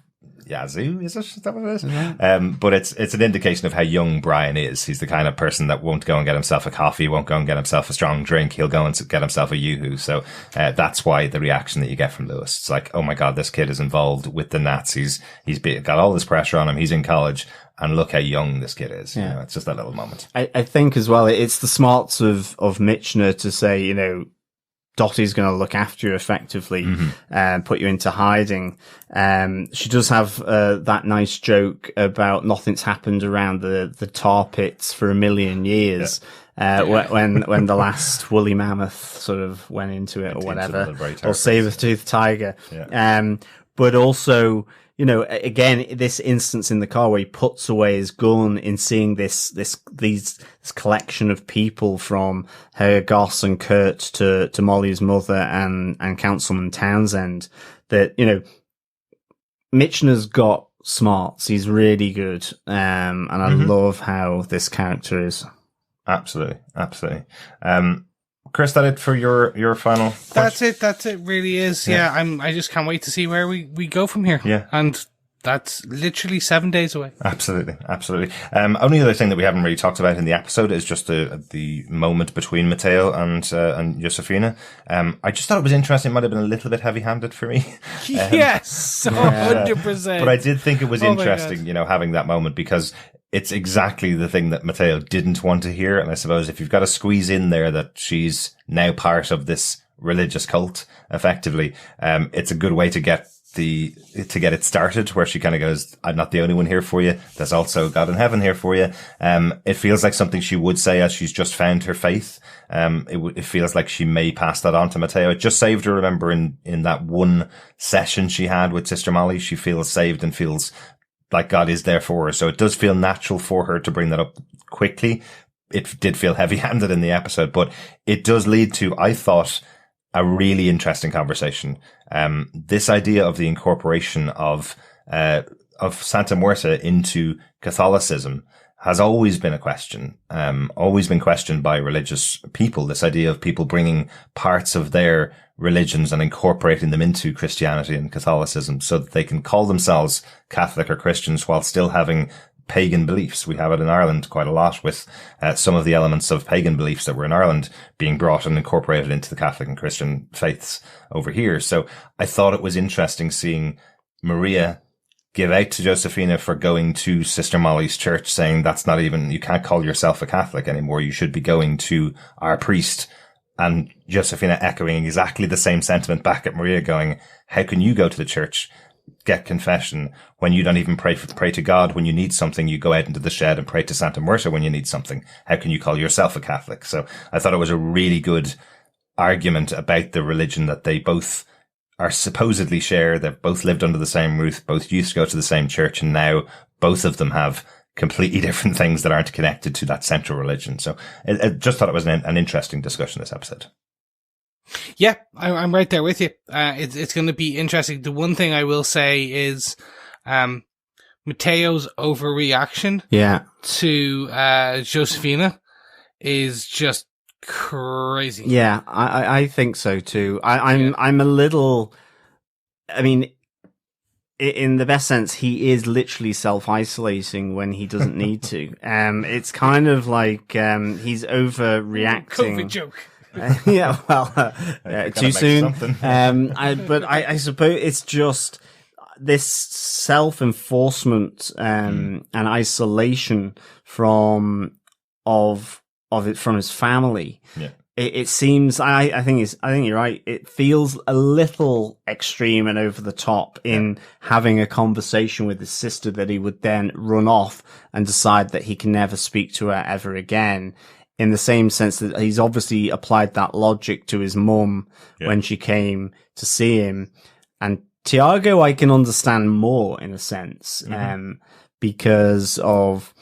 Yazoo, is that what it is? Mm-hmm. But it's an indication of how young Brian is. He's the kind of person that won't go and get himself a coffee, won't go and get himself a strong drink. He'll go and get himself a Yoo-hoo. So that's why the reaction that you get from Lewis. It's like, oh my God, this kid is involved with the Nazis. He's got all this pressure on him. He's in college. And look how young this kid is. Yeah. It's just that little moment. I think as well, it's the smarts of Michner to say, Dottie's going to look after you effectively, put you into hiding. She does have that nice joke about nothing's happened around the tar pits for 1,000,000 years. When the last woolly mammoth sort of went into it or whatever, or saber-toothed tiger. Yeah. But also, again, this instance in the car where he puts away his gun in seeing this collection of people from her Goss and Kurt to Molly's mother and Councilman Townsend, that, Michner's got smarts. He's really good. And I love how this character is. Absolutely. Chris, that it for your final point? That's it really is. Yeah. I just can't wait to see where we go from here. Yeah. And that's literally 7 days away. Absolutely. Only other thing that we haven't really talked about in the episode is just the moment between Mateo and Josefina. I just thought it was interesting. It might have been a little bit heavy-handed for me. Yes, 100%. But I did think it was interesting, having that moment, because it's exactly the thing that Mateo didn't want to hear. And I suppose if you've got to squeeze in there that she's now part of this religious cult, effectively, it's a good way to get it started, where she kind of goes, I'm not the only one here for you. There's also God in heaven here for you. It feels like something she would say as she's just found her faith. It feels like she may pass that on to Mateo. It just saved her. Remember in that one session she had with Sister Molly, she feels saved and feels like God is there for her. So it does feel natural for her to bring that up quickly. It did feel heavy-handed in the episode, but it does lead to, I thought, a really interesting conversation. This idea of the incorporation of Santa Muerta into Catholicism has always been a question, always been questioned by religious people. This idea of people bringing parts of their religions and incorporating them into Christianity and Catholicism so that they can call themselves Catholic or Christians while still having pagan beliefs. We have it in Ireland quite a lot, with some of the elements of pagan beliefs that were in Ireland being brought and incorporated into the Catholic and Christian faiths over here. So I thought it was interesting seeing Maria give out to Josefina for going to Sister Molly's church, saying that's not even, you can't call yourself a Catholic anymore. You should be going to our priest. And Josefina echoing exactly the same sentiment back at Maria, going, how can you go to the church, get confession, when you don't even pray to God? When you need something, you go out into the shed and pray to Santa Marta when you need something. How can you call yourself a Catholic? So I thought it was a really good argument about the religion that they both are supposedly share. They've both lived under the same roof, both used to go to the same church, and now both of them have completely different things that aren't connected to that central religion. So I just thought it was an interesting discussion this episode. Yeah, I'm right there with you. It's going to be interesting. The one thing I will say is Mateo's overreaction to Josefina is just crazy. Yeah, I think so too. I'm a little, I mean, in the best sense, he is literally self-isolating when he doesn't need to. It's kind of like he's overreacting. COVID joke. Yeah, well, too soon. But I suppose it's just this self-enforcement and isolation from his family. Yeah. It seems, I think you're right. It feels a little extreme and over the top in having a conversation with his sister that he would then run off and decide that he can never speak to her ever again. In the same sense that he's obviously applied that logic to his mum when she came to see him. And Tiago, I can understand more in a sense, because of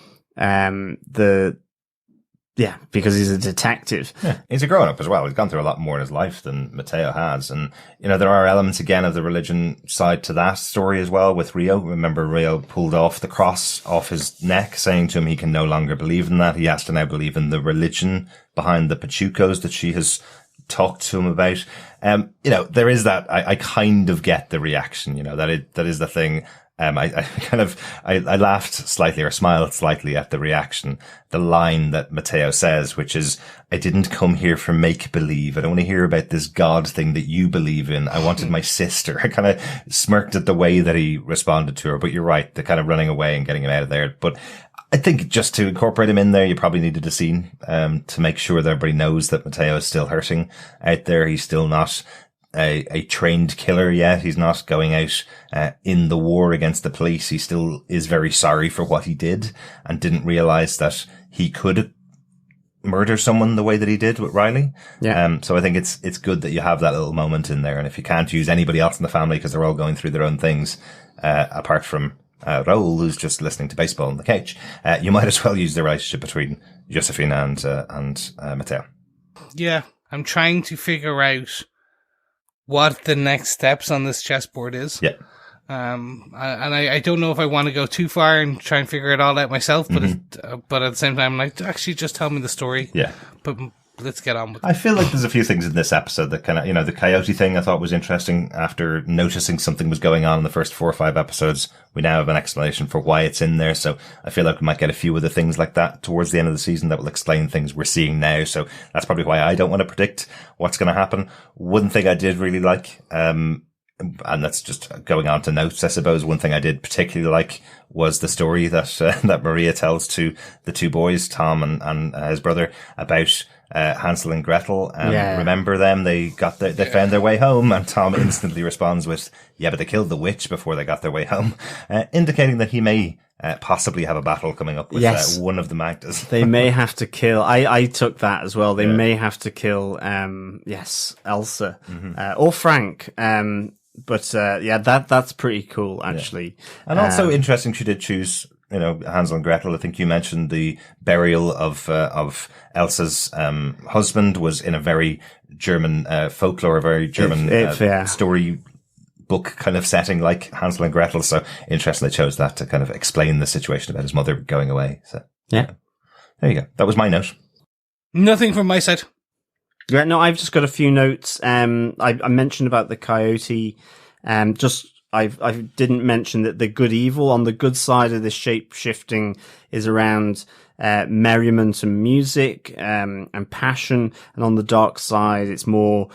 because he's a detective. Yeah, he's a grown-up as well. He's gone through a lot more in his life than Mateo has. And, you know, there are elements, again, of the religion side to that story as well with Rio. Remember, Rio pulled off the cross off his neck, saying to him he can no longer believe in that. He has to now believe in the religion behind the Pachucos that she has talked to him about. You know, there is that, I kind of get the reaction, you know, that is the thing. I laughed slightly or smiled slightly at the reaction, the line that Mateo says, which is, I didn't come here for make believe. I don't want to hear about this God thing that you believe in. I wanted my sister. I kind of smirked at the way that he responded to her, but you're right. The kind of running away and getting him out of there. But I think just to incorporate him in there, you probably needed a scene, to make sure that everybody knows that Mateo is still hurting out there. He's still not a trained killer yet. He's not going out in the war against the police. He still is very sorry for what he did and didn't realize that he could murder someone the way that he did with Riley. Yeah. So I think it's good that you have that little moment in there. And if you can't use anybody else in the family because they're all going through their own things, apart from Raul, who's just listening to baseball on the couch, you might as well use the relationship between Josefina and Mateo. Yeah, I'm trying to figure out what the next steps on this chessboard is. Yeah. And I don't know if I want to go too far and try and figure it all out myself, but but at the same time, like, actually just tell me the story. Yeah. But let's get on with it. I feel like there's a few things in this episode that kind of, you know, the coyote thing I thought was interesting. After noticing something was going on in the first 4 or 5 episodes, we now have an explanation for why it's in there. So I feel like we might get a few other things like that towards the end of the season that will explain things we're seeing now. So that's probably why I don't want to predict what's going to happen. One thing I did really like, and that's just going on to notes, I suppose. One thing I did particularly like was the story that that Maria tells to the 2 boys, Tom and his brother, about Hansel and Gretel. Remember them? They found their way home, and Tom instantly responds with, "Yeah, but they killed the witch before they got their way home," indicating that he may possibly have a battle coming up with one of the Magdas. They may have to kill. I took that as well. They may have to kill Elsa or Frank. But that's pretty cool, actually. Yeah. And also interesting, she did choose, you know, Hansel and Gretel. I think you mentioned the burial of Elsa's husband was in a very German folklore, a very German story book kind of setting, like Hansel and Gretel. So interesting they chose that to kind of explain the situation about his mother going away. So yeah, there you go. That was my note. Nothing from my side. Yeah, no, I've just got a few notes. I mentioned about the coyote. I didn't mention that the good evil on the good side of the shape shifting is around merriment and music and passion, and on the dark side, it's more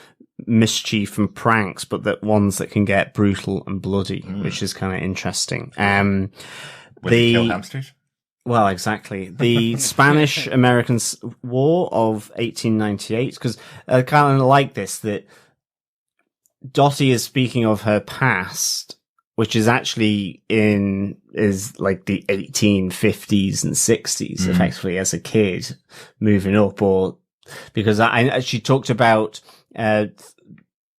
mischief and pranks, but that ones that can get brutal and bloody, which is kind of interesting. Will they kill hamsters? Well, exactly. The Spanish-American War of 1898, because I kind of like this, that Dottie is speaking of her past, which is actually is like the 1850s and 60s, effectively, as a kid moving up, or because she talked about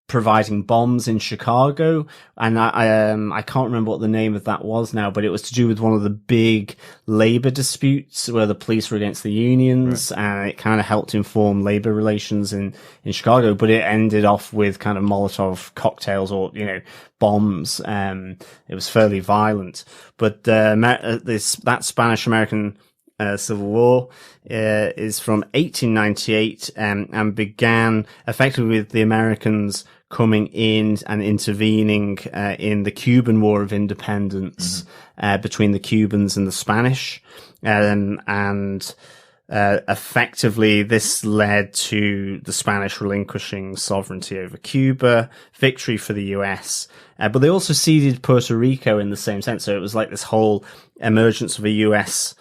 providing bombs in Chicago, and I can't remember what the name of that was now, but it was to do with one of the big labor disputes where the police were against the unions, and it kind of helped inform labor relations in Chicago, but it ended off with kind of Molotov cocktails or, bombs. It was fairly violent, but that Spanish-American Civil War is from 1898 and began effectively with the Americans coming in and intervening in the Cuban War of Independence between the Cubans and the Spanish, and effectively this led to the Spanish relinquishing sovereignty over Cuba, victory for the US, but they also ceded Puerto Rico in the same sense. So it was like this whole emergence of a US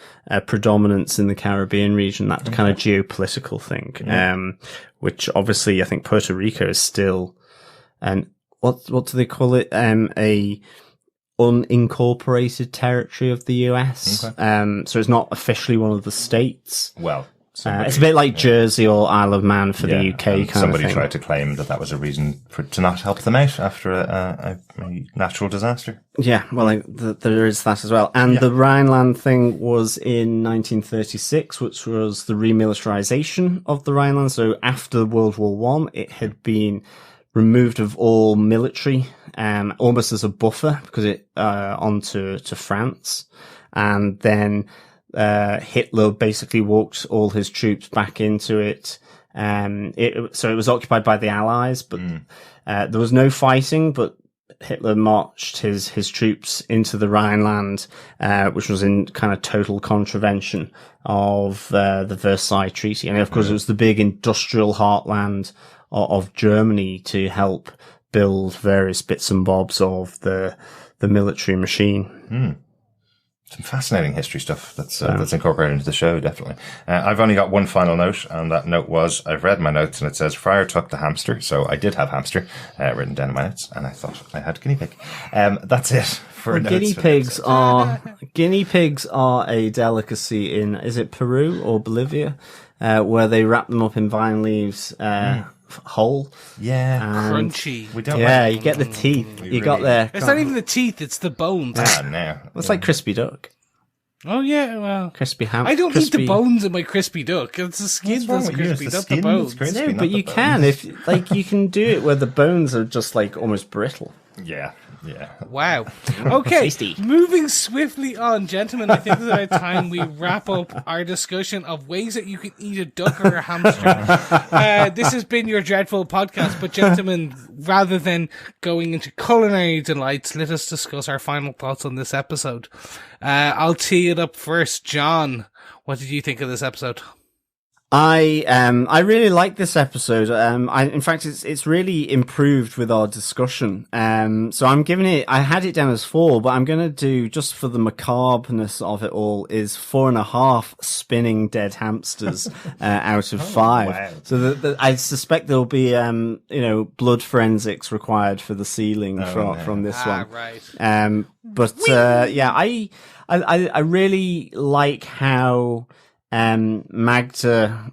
predominance in the Caribbean region, that kind of geopolitical thing, which obviously I think Puerto Rico is still, and what do they call it? A unincorporated territory of the US. Okay. So it's not officially one of the states. Well, it's a bit like Jersey or Isle of Man for the UK kind of thing. Somebody tried to claim that was a reason to not help them out after a natural disaster. Yeah, well, there is that as well. And the Rhineland thing was in 1936, which was the remilitarization of the Rhineland. So after World War I, it had been removed of all military, almost as a buffer, because it onto France, and then Hitler basically walked all his troops back into it. So it was occupied by the Allies, but there was no fighting, but Hitler marched his troops into the Rhineland, which was in kind of total contravention of the Versailles Treaty. And of course, it was the big industrial heartland of Germany to help build various bits and bobs of the military machine. Some fascinating history stuff that's incorporated into the show, definitely. I've only got one final note, and that note was, I've read my notes and it says Friar took the hamster, so I did have hamster written down in my notes, and I thought I had guinea pig. That's it for notes. Guinea pigs are a delicacy in, is it Peru or Bolivia, where they wrap them up in vine leaves, whole. Yeah. Crunchy. You get the teeth. You got there. It's not even the teeth, it's the bones. No. It's like crispy duck. Oh, yeah, well. Crispy ham. I don't eat the bones in my crispy duck. It's the skin that's crispy, not the bones. No, but you can. You can do it where the bones are just like almost brittle. Yeah. Wow. Okay, moving swiftly on, gentlemen, I think it's about time we wrap up our discussion of ways that you can eat a duck or a hamster. This has been your dreadful podcast, but gentlemen, rather than going into culinary delights, let us discuss our final thoughts on this episode. I'll tee it up first. John, what did you think of this episode? I really like this episode. In fact, it's really improved with our discussion. So I'm giving it, I had it down as 4, but I'm going to do, just for the macabreness of it all, is 4.5 spinning dead hamsters, out of 5. Wow. So I suspect there'll be, blood forensics required for the ceiling from this one. Right. I really like how, Magda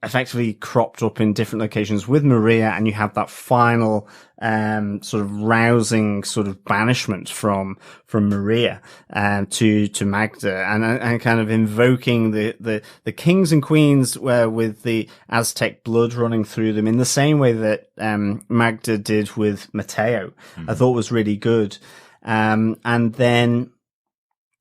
effectively cropped up in different locations with Maria, and you have that final sort of rousing sort of banishment from Maria to Magda, and kind of invoking the kings and queens with the Aztec blood running through them in the same way that Magda did with Mateo. I thought was really good. And then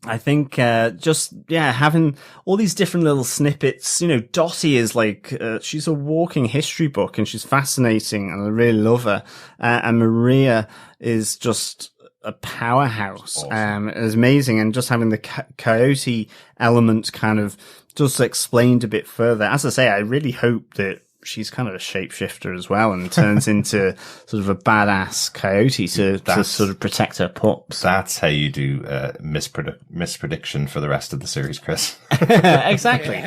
I think, having all these different little snippets, Dottie is like, she's a walking history book and she's fascinating and I really love her. And Maria is just a powerhouse. Awesome. It's amazing. And just having the coyote element kind of just explained a bit further. As I say, I really hope that she's kind of a shapeshifter as well, and turns into sort of a badass coyote to sort of protect her pups. That's how you do misprediction for the rest of the series, Chris. Exactly.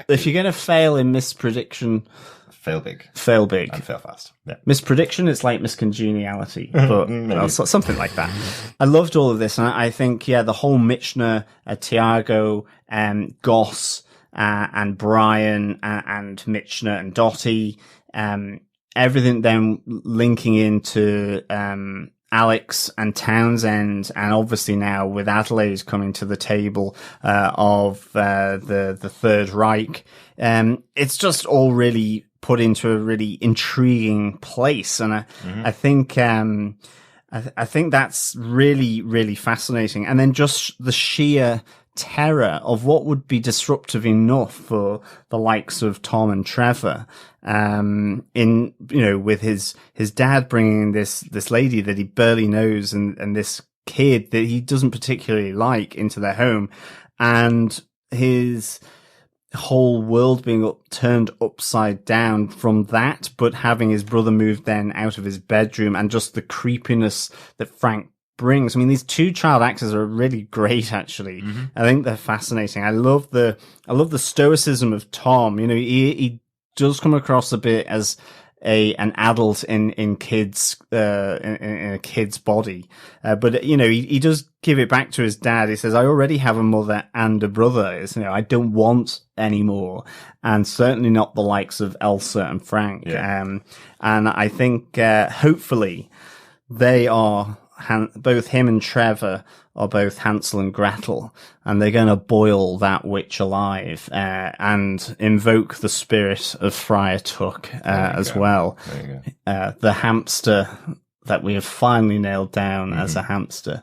If you're going to fail in misprediction, fail big. Fail big. And fail fast. Yeah. Misprediction, it's like miscongeniality, but something like that. I loved all of this, and I think, the whole Michner, Tiago, Goss, and Brian, and Michner and Dottie, everything then linking into, Alex and Townsend, and obviously now with Adelaide coming to the table, of, the Third Reich, it's just all really put into a really intriguing place. And I think, I think that's really, really fascinating. And then just the sheer terror of what would be disruptive enough for the likes of Tom and Trevor, with his dad bringing this lady that he barely knows and this kid that he doesn't particularly like into their home, and his whole world being turned upside down from that, but having his brother moved then out of his bedroom, and just the creepiness that Frank brings. I mean, these two child actors are really great, actually. I think they're fascinating. I love the stoicism of Tom. He does come across a bit as an adult in kids, in a kid's body. But, he does give it back to his dad. He says, I already have a mother and a brother. I don't want any more. And certainly not the likes of Elsa and Frank. Yeah. And I think, hopefully they are, both him and Trevor are both Hansel and Gretel, and they're going to boil that witch alive, and invoke the spirit of Friar Tuck, as well. The hamster that we have finally nailed down as a hamster.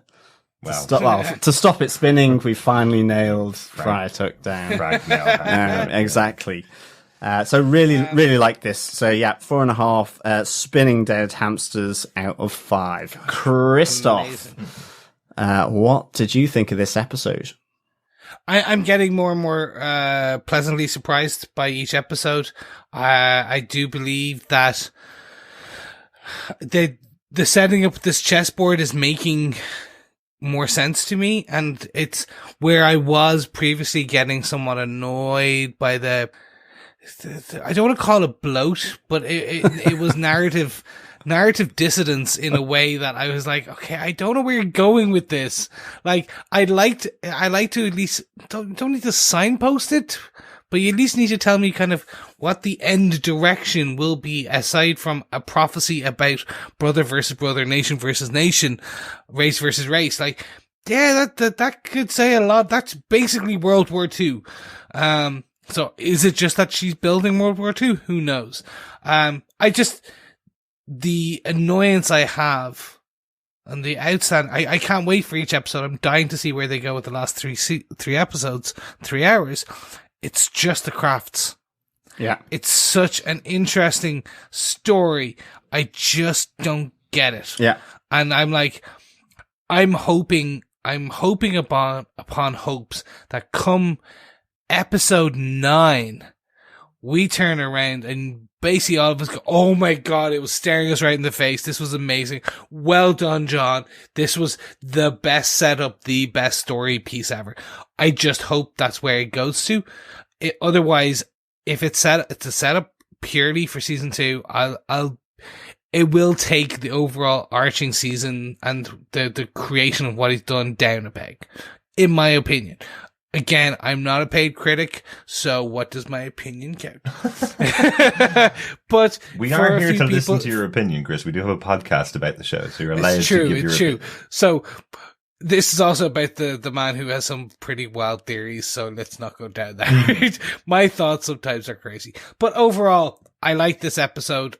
To stop it spinning, we finally nailed Friar Tuck down. Exactly. So really like this. So 4.5 spinning dead hamsters out of 5. Christoph, what did you think of this episode? I'm getting more and more pleasantly surprised by each episode. I do believe that the setting up this chessboard is making more sense to me, and it's where I was previously getting somewhat annoyed by I don't want to call it bloat, but it was narrative dissonance in a way that I was like, okay, I don't know where you're going with this. Like, I like to at least, don't need to signpost it, but you at least need to tell me kind of what the end direction will be, aside from a prophecy about brother versus brother, nation versus nation, race versus race. Like, yeah, that could say a lot. That's basically World War II. So is it just that she's building World War II? Who knows? The annoyance I have and the I can't wait for each episode. I'm dying to see where they go with the last three episodes, 3 hours. It's just the crafts. Yeah. It's such an interesting story. I just don't get it. Yeah. And I'm like, I'm hoping upon hopes that come episode 9, we turn around and basically all of us go, oh my God, it was staring us right in the face. This was amazing. Well done, John. This was the best setup, the best story piece ever. I just hope that's where it goes to. Otherwise, if it's a setup purely for season 2, it will take the overall arching season and the creation of what he's done down a peg, in my opinion. Again, I'm not a paid critic, so what does my opinion count? But we are here to listen to your opinion, Chris. We do have a podcast about the show, so you're allowed to give your opinion. So this is also about the man who has some pretty wild theories, so let's not go down that route. My thoughts sometimes are crazy. But overall, I like this episode.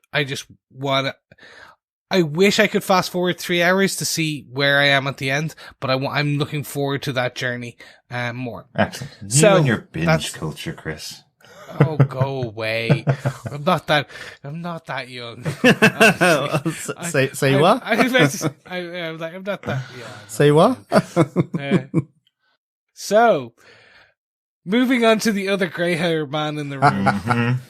I wish I could fast forward 3 hours to see where I am at the end, but I'm looking forward to that journey more. Excellent. You and your binge culture, Chris. Oh, go away! I'm not that young. Say what? I'm not that young. Say what? So, moving on to the other grey-haired man in the room.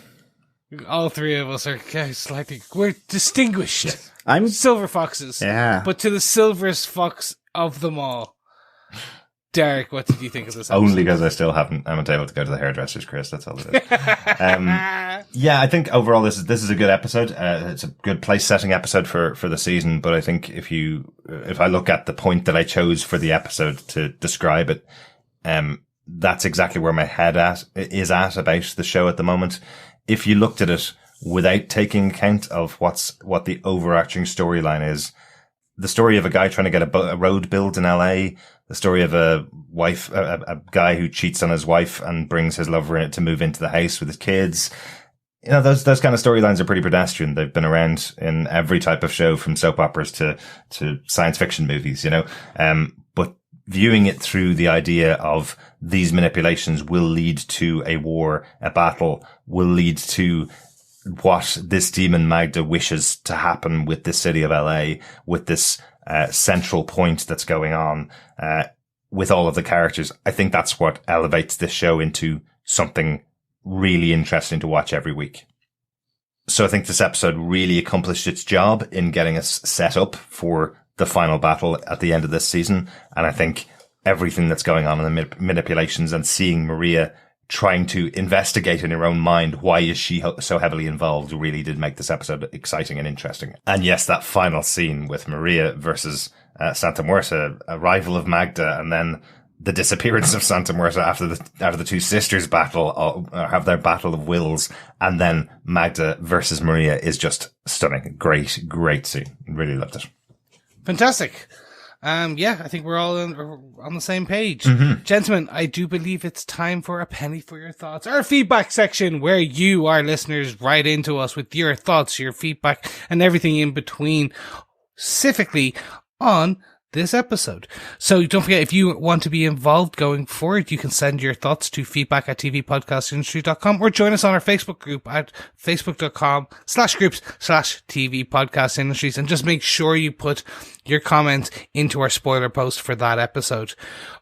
All three of us are slightly... We're distinguished. I'm silver foxes. Yeah. But to the silverest fox of them all. Derek, what did you think of this episode? Only because I'm not able to go to the hairdressers, Chris. That's all it is. Yeah, I think overall this is a good episode. It's a good place-setting episode for the season. But I think if I look at the point that I chose for the episode to describe it, that's exactly where my head is at about the show at the moment. If you looked at it without taking account of what the overarching storyline is, the story of a guy trying to get a road built in LA, the story of a guy who cheats on his wife and brings his lover in to move into the house with his kids. You know, those kind of storylines are pretty pedestrian. They've been around in every type of show, from soap operas to science fiction movies, you know. But viewing it through the idea of these manipulations will lead to a war, a battle, will lead to what this demon Magda wishes to happen with the city of LA, with this central point that's going on, with all of the characters. I think that's what elevates this show into something really interesting to watch every week. So I think this episode really accomplished its job in getting us set up for the final battle at the end of this season. And I think everything that's going on in the manipulations and seeing Maria trying to investigate in her own mind why is she so heavily involved really did make this episode exciting and interesting. And yes, that final scene with Maria versus Santa Muerta, a rival of Magda, and then the disappearance of Santa Muerta after the two sisters battle, have their battle of wills, and then Magda versus Maria is just stunning. Great scene. Really loved it. Fantastic. Yeah, I think we're all on the same page. Gentlemen, I do believe it's time for a penny for your thoughts, our feedback section, where you, our listeners, write into us with your thoughts, your feedback, and everything in between, specifically on this episode. So don't forget, if you want to be involved going forward, you can send your thoughts to feedback@tvpodcastindustry.com or join us on our Facebook group at facebook.com/groups/tvpodcastindustries, and just make sure you put your comments into our spoiler post for that episode.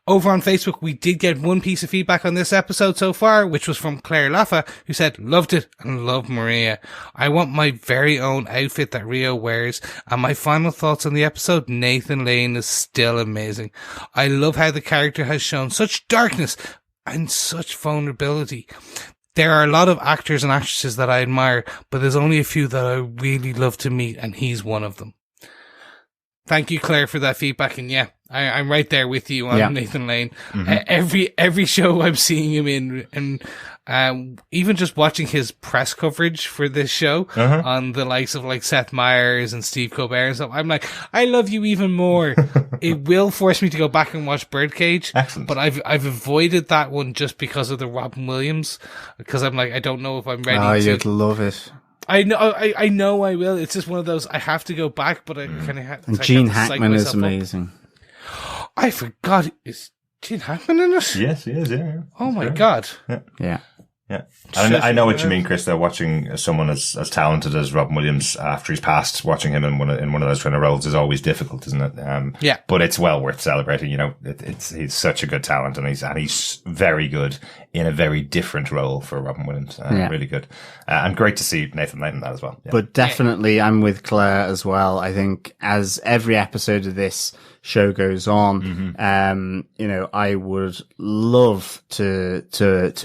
Over on Facebook, we did get one piece of feedback on this episode so far, which was from Claire Laffa, who said, loved it and loved Maria. I want my very own outfit that Rio wears. And my final thoughts on the episode, Nathan Lane is still amazing. I love how the character has shown such darkness and such vulnerability. There are a lot of actors and actresses that I admire, but there's only a few that I really love to meet, and he's one of them. Thank you, Claire, for that feedback. And yeah, I'm right there with you on Nathan Lane. Every show I'm seeing him in, and even just watching his press coverage for this show on the likes of like Seth Meyers and Steve Colbert and stuff, I'm like, I love you even more. It will force me to go back and watch Birdcage. Excellent. But I've avoided that one just because of the Robin Williams, because I'm like, I don't know if I'm ready. Oh, you'd love it. I know I will. It's just one of those, I have to go back, but I kind of have to. And Gene Hackman is amazing. I forgot. Is Gene Hackman in it? Yes, he is, yeah. Oh my God. Yeah. I know what you mean, Chris, though, watching someone as talented as Robin Williams after he's passed, watching him in one of those kind of roles is always difficult, isn't it? Yeah. But it's well worth celebrating, you know. He's such a good talent, and he's very good in a very different role for Robin Williams. Really good. And great to see Nathan Lane in that as well. Yeah. But definitely, I'm with Claire as well. I think as every episode of this show goes on, you know, I would love to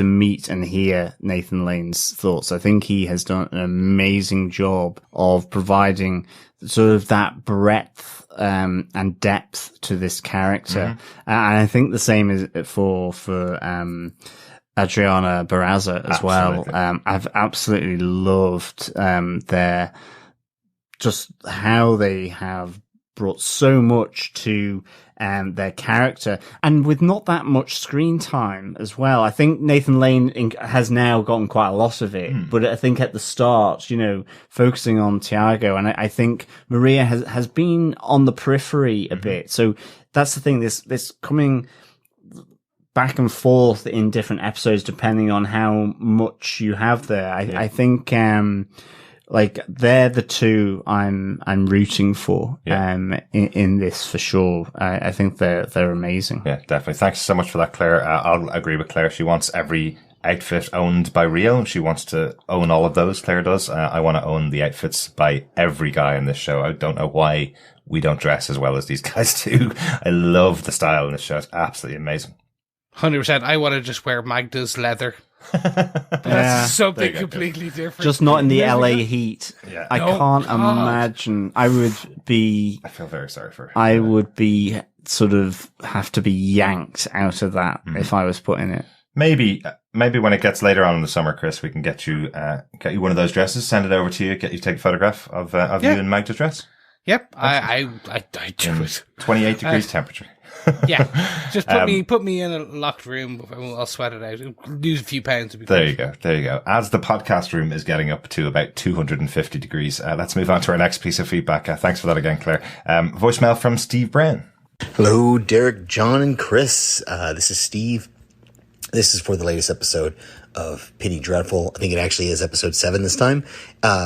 meet and hear Nathan Lane's thoughts. I think he has done an amazing job of providing sort of that breadth and depth to this character. And I think the same is for Adriana Barraza as well. I've absolutely loved their just how they have brought so much to their character, and with not that much screen time as well. I think Nathan Lane has now gotten quite a lot of it, but I think at the start, you know, focusing on Tiago, and I think Maria has been on the periphery a bit. So that's the thing, this coming back and forth in different episodes depending on how much you have there. I think like they're the two I'm rooting for in this for sure. I think they're amazing. Yeah, definitely. Thanks so much for that, Claire. I'll agree with Claire. She wants every outfit owned by Rio. She wants to own all of those. Claire does. I want to own the outfits by every guy in this show. I don't know why we don't dress as well as these guys do. I love the style in this show. It's absolutely amazing. 100%. I want to just wear Magda's leather. That's something completely different. Just not in the LA heat. Yeah. I can't imagine. I feel very sorry for her. I would be sort of have to be yanked out of that if I was put in it. Maybe when it gets later on in the summer, Chris, we can get you one of those dresses, send it over to you, get you to take a photograph of you in Magda's dress. Yep, I do it. 28 degrees temperature. Yeah, just put me in a locked room. I'll sweat it out. Lose a few pounds. There you go. As the podcast room is getting up to about 250 degrees, let's move on to our next piece of feedback. Thanks for that again, Claire. Voicemail from Steve Brown. Hello, Derek, John, and Chris. This is Steve. This is for the latest episode of Penny Dreadful. I think it actually is episode 7 this time.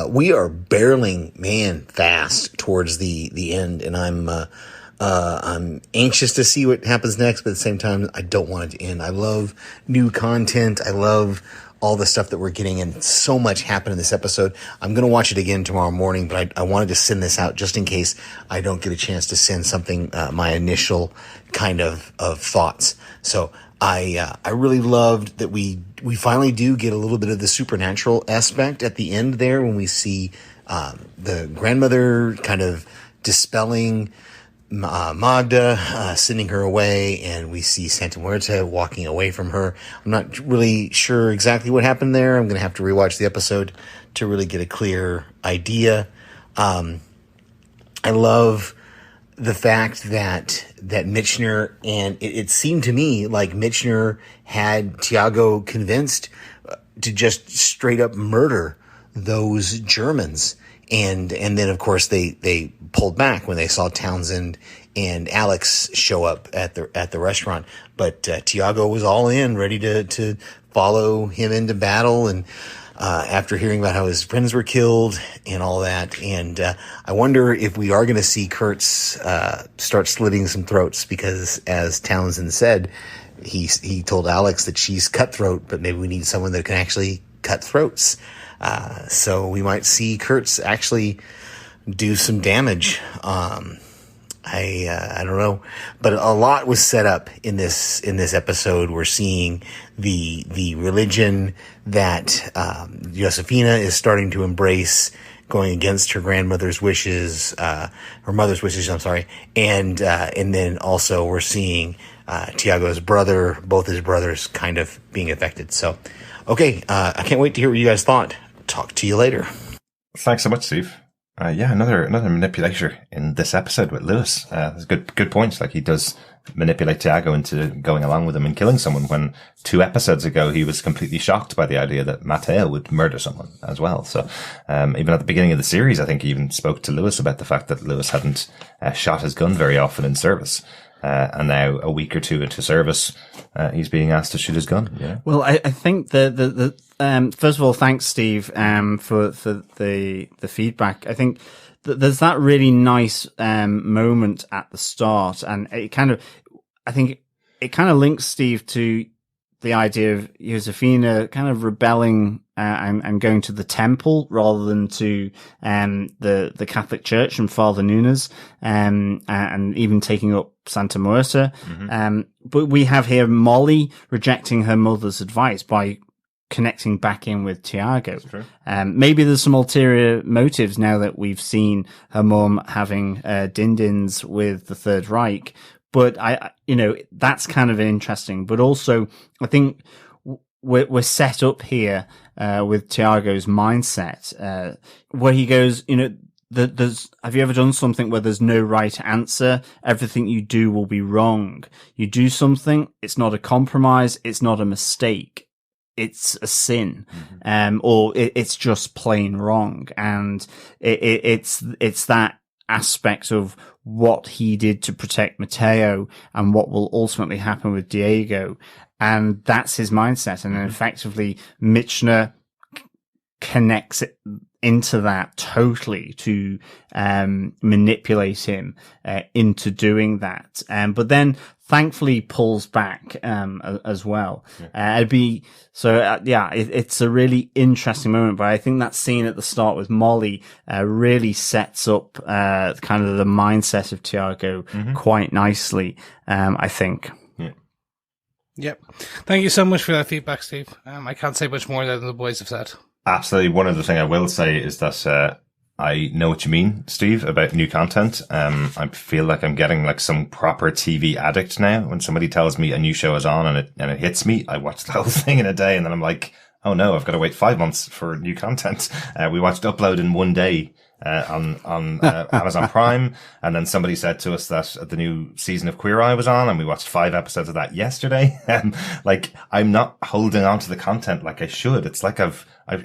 We are barreling, fast towards the end, and I'm anxious to see what happens next, but at the same time, I don't want it to end. I love new content. I love all the stuff that we're getting, and so much happened in this episode. I'm going to watch it again tomorrow morning, but I wanted to send this out just in case I don't get a chance to send something, my initial kind of thoughts. So I really loved that we finally do get a little bit of the supernatural aspect at the end there when we see, the grandmother kind of dispelling Magda, sending her away, and we see Santa Muerte walking away from her. I'm not really sure exactly what happened there. I'm going to have to rewatch the episode to really get a clear idea. I love the fact that Michner, and it seemed to me like Michner had Tiago convinced to just straight up murder those Germans. And then of course they pulled back when they saw Townsend and Alex show up at the restaurant. But Tiago was all in, ready to follow him into battle, and after hearing about how his friends were killed and all that. And I wonder if we are going to see Kurtz start slitting some throats, because as Townsend said, he told Alex that she's cutthroat, but maybe we need someone that can actually cut throats. So we might see Kurtz actually do some damage. I don't know, but a lot was set up in this episode. We're seeing the religion that, Josefina is starting to embrace, going against her grandmother's wishes, her mother's wishes, I'm sorry. And then also we're seeing, Tiago's brother, both his brothers kind of being affected. So, okay. I can't wait to hear what you guys thought. Talk to you later. Thanks so much, Steve. Another manipulator in this episode with Lewis. There's good points. Like, he does manipulate Tiago into going along with him and killing someone, when 2 episodes ago he was completely shocked by the idea that Mateo would murder someone as well. So, even at the beginning of the series, I think he even spoke to Lewis about the fact that Lewis hadn't shot his gun very often in service. And now, a week or 2 into service, he's being asked to shoot his gun. Yeah. Well, I think the first of all, thanks, Steve, for the feedback. I think there's that really nice, moment at the start, and I think it kind of links, Steve, to the idea of Josefina kind of rebelling, and going to the temple rather than to, the Catholic Church and Father Nunes, and even taking up Santa Muerte. Mm-hmm. But we have here Molly rejecting her mother's advice by connecting back in with Tiago. Maybe there's some ulterior motives now that we've seen her mum having, din-dins with the Third Reich. But that's kind of interesting. But also, I think we're set up here, with Tiago's mindset, where he goes, have you ever done something where there's no right answer? Everything you do will be wrong. You do something, it's not a compromise, it's not a mistake, it's a sin, or it's just plain wrong. And it's that aspect of what he did to protect Mateo and what will ultimately happen with Diego. And that's his mindset. And effectively, Michner connects it into that totally to manipulate him into doing that. But then thankfully pulls back as well. It's a really interesting moment, but I think that scene at the start with Molly really sets up kind of the mindset of Tiago quite nicely, I think. Yep. Thank you so much for that feedback, Steve. I can't say much more than the boys have said. Absolutely. One other thing I will say is that I know what you mean, Steve, about new content. I feel like I'm getting like some proper TV addict now. When somebody tells me a new show is on and it hits me, I watch the whole thing in a day, and then I'm like, oh no, I've got to wait 5 months for new content. We watched Upload in one day. On Amazon Prime, and then somebody said to us that the new season of Queer Eye was on, and we watched 5 episodes of that yesterday. Like, I'm not holding on to the content like I should. It's like I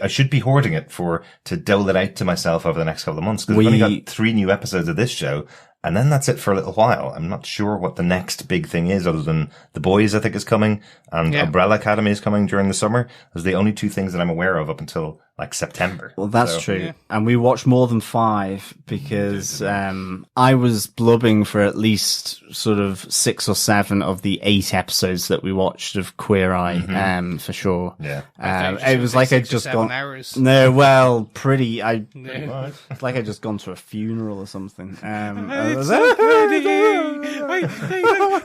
should be hoarding it to dole it out to myself over the next couple of months, because we've only got 3 new episodes of this show, and then that's it for a little while. I'm not sure what the next big thing is, other than The Boys, I think, is coming, and Umbrella Academy is coming during the summer. Those are the only 2 things that I'm aware of up until like September. Well, that's true. Yeah. And we watched more than 5 because I was blubbing for at least sort of 6 or 7 of the 8 episodes that we watched of Queer Eye, for sure. Yeah. It was like I'd just gone... hours. No, well, pretty. It's like I'd just gone to a funeral or something. It's so pretty.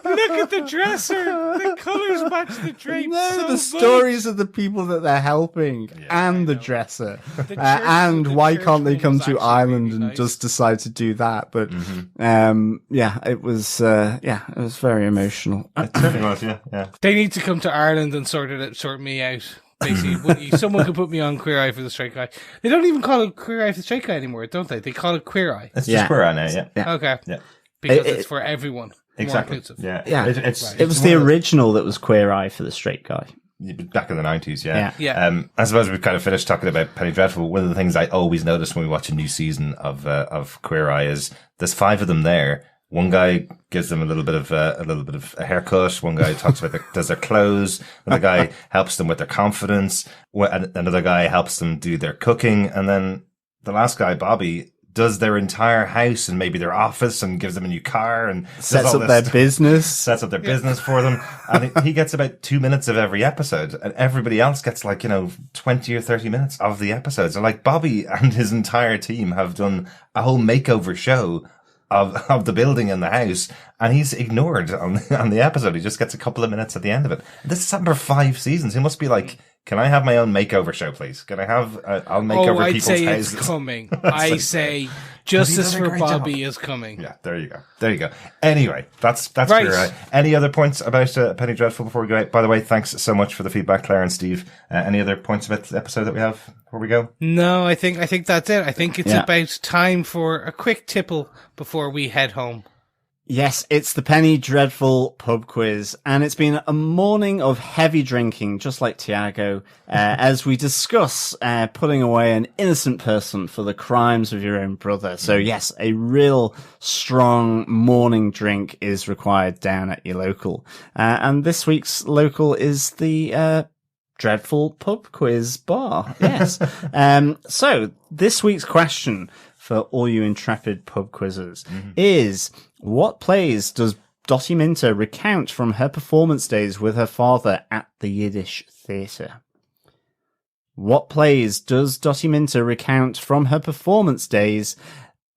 Look at the dresser. The colours match the drapes. No, the stories of the people that they're helping and the dresser. And why can't they come to Ireland and just decide to do that? But it was very emotional. It certainly was, yeah. They need to come to Ireland and sort me out. Basically, someone could put me on Queer Eye for the Straight Guy. They don't even call it Queer Eye for the Straight Guy anymore, don't they? They call it Queer Eye. It's just Queer Eye now, yeah. Okay. Yeah. Because it's for everyone. Exactly. Yeah. It was the original that was Queer Eye for the Straight Guy. Back in the 90s, yeah. Yeah. I suppose we've kind of finished talking about Penny Dreadful. One of the things I always notice when we watch a new season of Queer Eye is there's 5 of them there. One guy gives them a little bit of a haircut. One guy talks about does their clothes. Another guy helps them with their confidence. Another guy helps them do their cooking. And then the last guy, Bobby, does their entire house and maybe their office and gives them a new car and sets up their business for them. And he gets about 2 minutes of every episode, and everybody else gets 20 or 30 minutes of the episodes. So Bobby and his entire team have done a whole makeover show of the building and the house, and he's ignored on the episode. He just gets a couple of minutes at the end of it. This is number 5 seasons. He must be like, can I have my own makeover show, please? Can I have, I'll make over I'd people's say houses. It's coming. I say justice for Bobby is coming. Yeah, there you go. Anyway, that's right. Any other points about Penny Dreadful before we go out? By the way, thanks so much for the feedback, Claire and Steve. Any other points about the episode that we have before we go? No, I think that's it. I think it's about time for a quick tipple before we head home. Yes, it's the Penny Dreadful pub quiz, and it's been a morning of heavy drinking, just like Tiago, as we discuss putting away an innocent person for the crimes of your own brother. So yes, a real strong morning drink is required down at your local. And this week's local is the Dreadful Pub Quiz Bar. Yes. So this week's question for all you intrepid pub quizzers is, what plays does Dottie Minter recount from her performance days with her father at the Yiddish Theatre? What plays does Dottie Minter recount from her performance days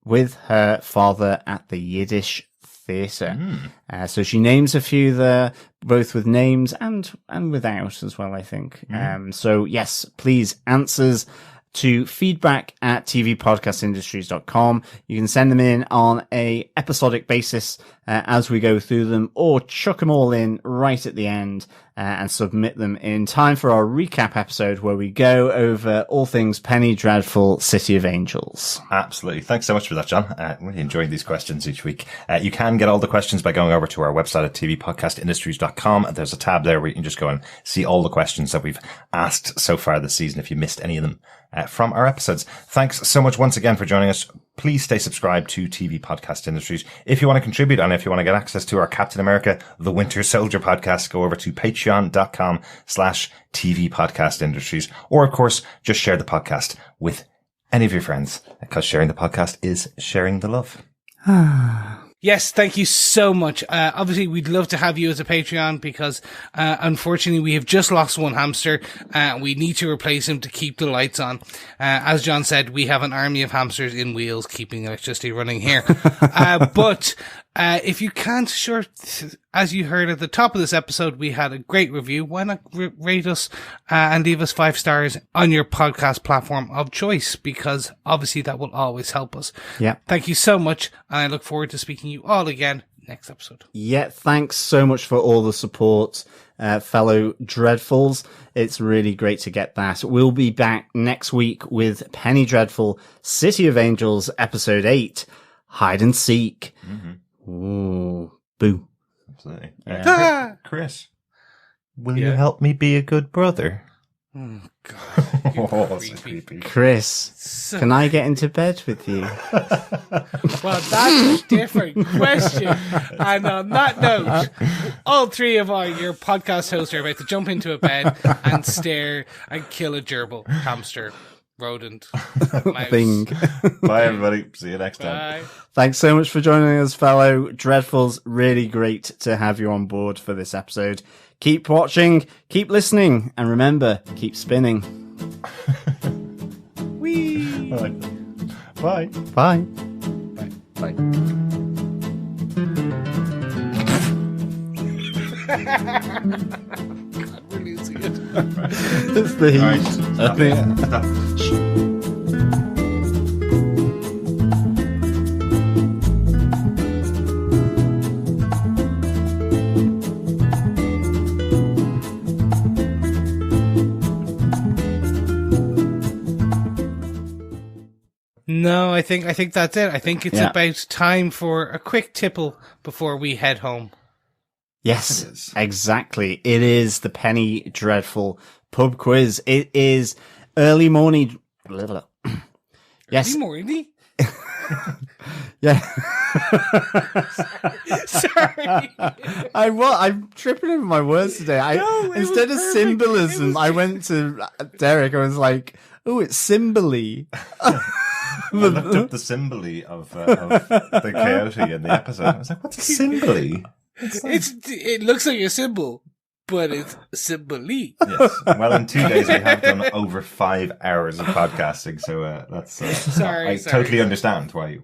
with her father at the Yiddish Theatre? So she names a few there, both with names and without as well, I think. So yes, please, answers to feedback@tvpodcastindustries.com. You can send them in on a episodic basis as we go through them, or chuck them all in right at the end and submit them in time for our recap episode where we go over all things Penny Dreadful, City of Angels. Absolutely. Thanks so much for that, John. Really enjoying these questions each week. You can get all the questions by going over to our website at tvpodcastindustries.com. There's a tab there where you can just go and see all the questions that we've asked so far this season if you missed any of them from our episodes. Thanks so much once again for joining us. Please stay subscribed to TV Podcast Industries. If you want to contribute and if you want to get access to our Captain America, The Winter Soldier podcast, go over to patreon.com/TV Podcast Industries. Or, of course, just share the podcast with any of your friends, because sharing the podcast is sharing the love. Yes, thank you so much. Obviously, we'd love to have you as a Patreon because, unfortunately, we have just lost one hamster. We need to replace him to keep the lights on. As John said, we have an army of hamsters in wheels keeping electricity running here. But if you can't, sure, as you heard at the top of this episode, we had a great review. Why not rate us and leave us 5 stars on your podcast platform of choice? Because obviously that will always help us. Yeah. Thank you so much. And I look forward to speaking to you all again next episode. Yeah. Thanks so much for all the support, fellow Dreadfuls. It's really great to get that. We'll be back next week with Penny Dreadful, City of Angels, episode 8, Hide and Seek. Mm-hmm. Ooh, boo. Absolutely. Chris, will you help me be a good brother? Oh, God. So creepy. Chris, can I get into bed with you? Well, that's a different question. And on that note, all 3 of your podcast hosts are about to jump into a bed and stare and kill a gerbil, hamster, rodent, mouse. Thing. Bye, everybody. See you next time. Bye. Thanks so much for joining us, fellow Dreadfuls. Really great to have you on board for this episode. Keep watching, keep listening, and remember, keep spinning. Whee! Bye. Bye. Bye. God, we're losing it. It's the heat. All right, stop. No, I think that's it. I think it's about time for a quick tipple before we head home. Yes, exactly. It is the Penny Dreadful pub quiz. It is early morning. Yes. Early morning? Yeah. Sorry. I'm tripping over my words today. Instead of symbolism, I went to Derek. I was like, "Oh, it's symbol-y." I looked up the symbol-y of the coyote in the episode. I was like, "What's a symbol-y?" It looks like a symbol, but it's symbol-y. Yes. Well, in 2 days we have done over 5 hours of podcasting, so that's. I totally understand why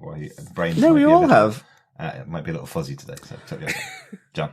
brains. No, we all have. It might be a little fuzzy today. So totally okay. John.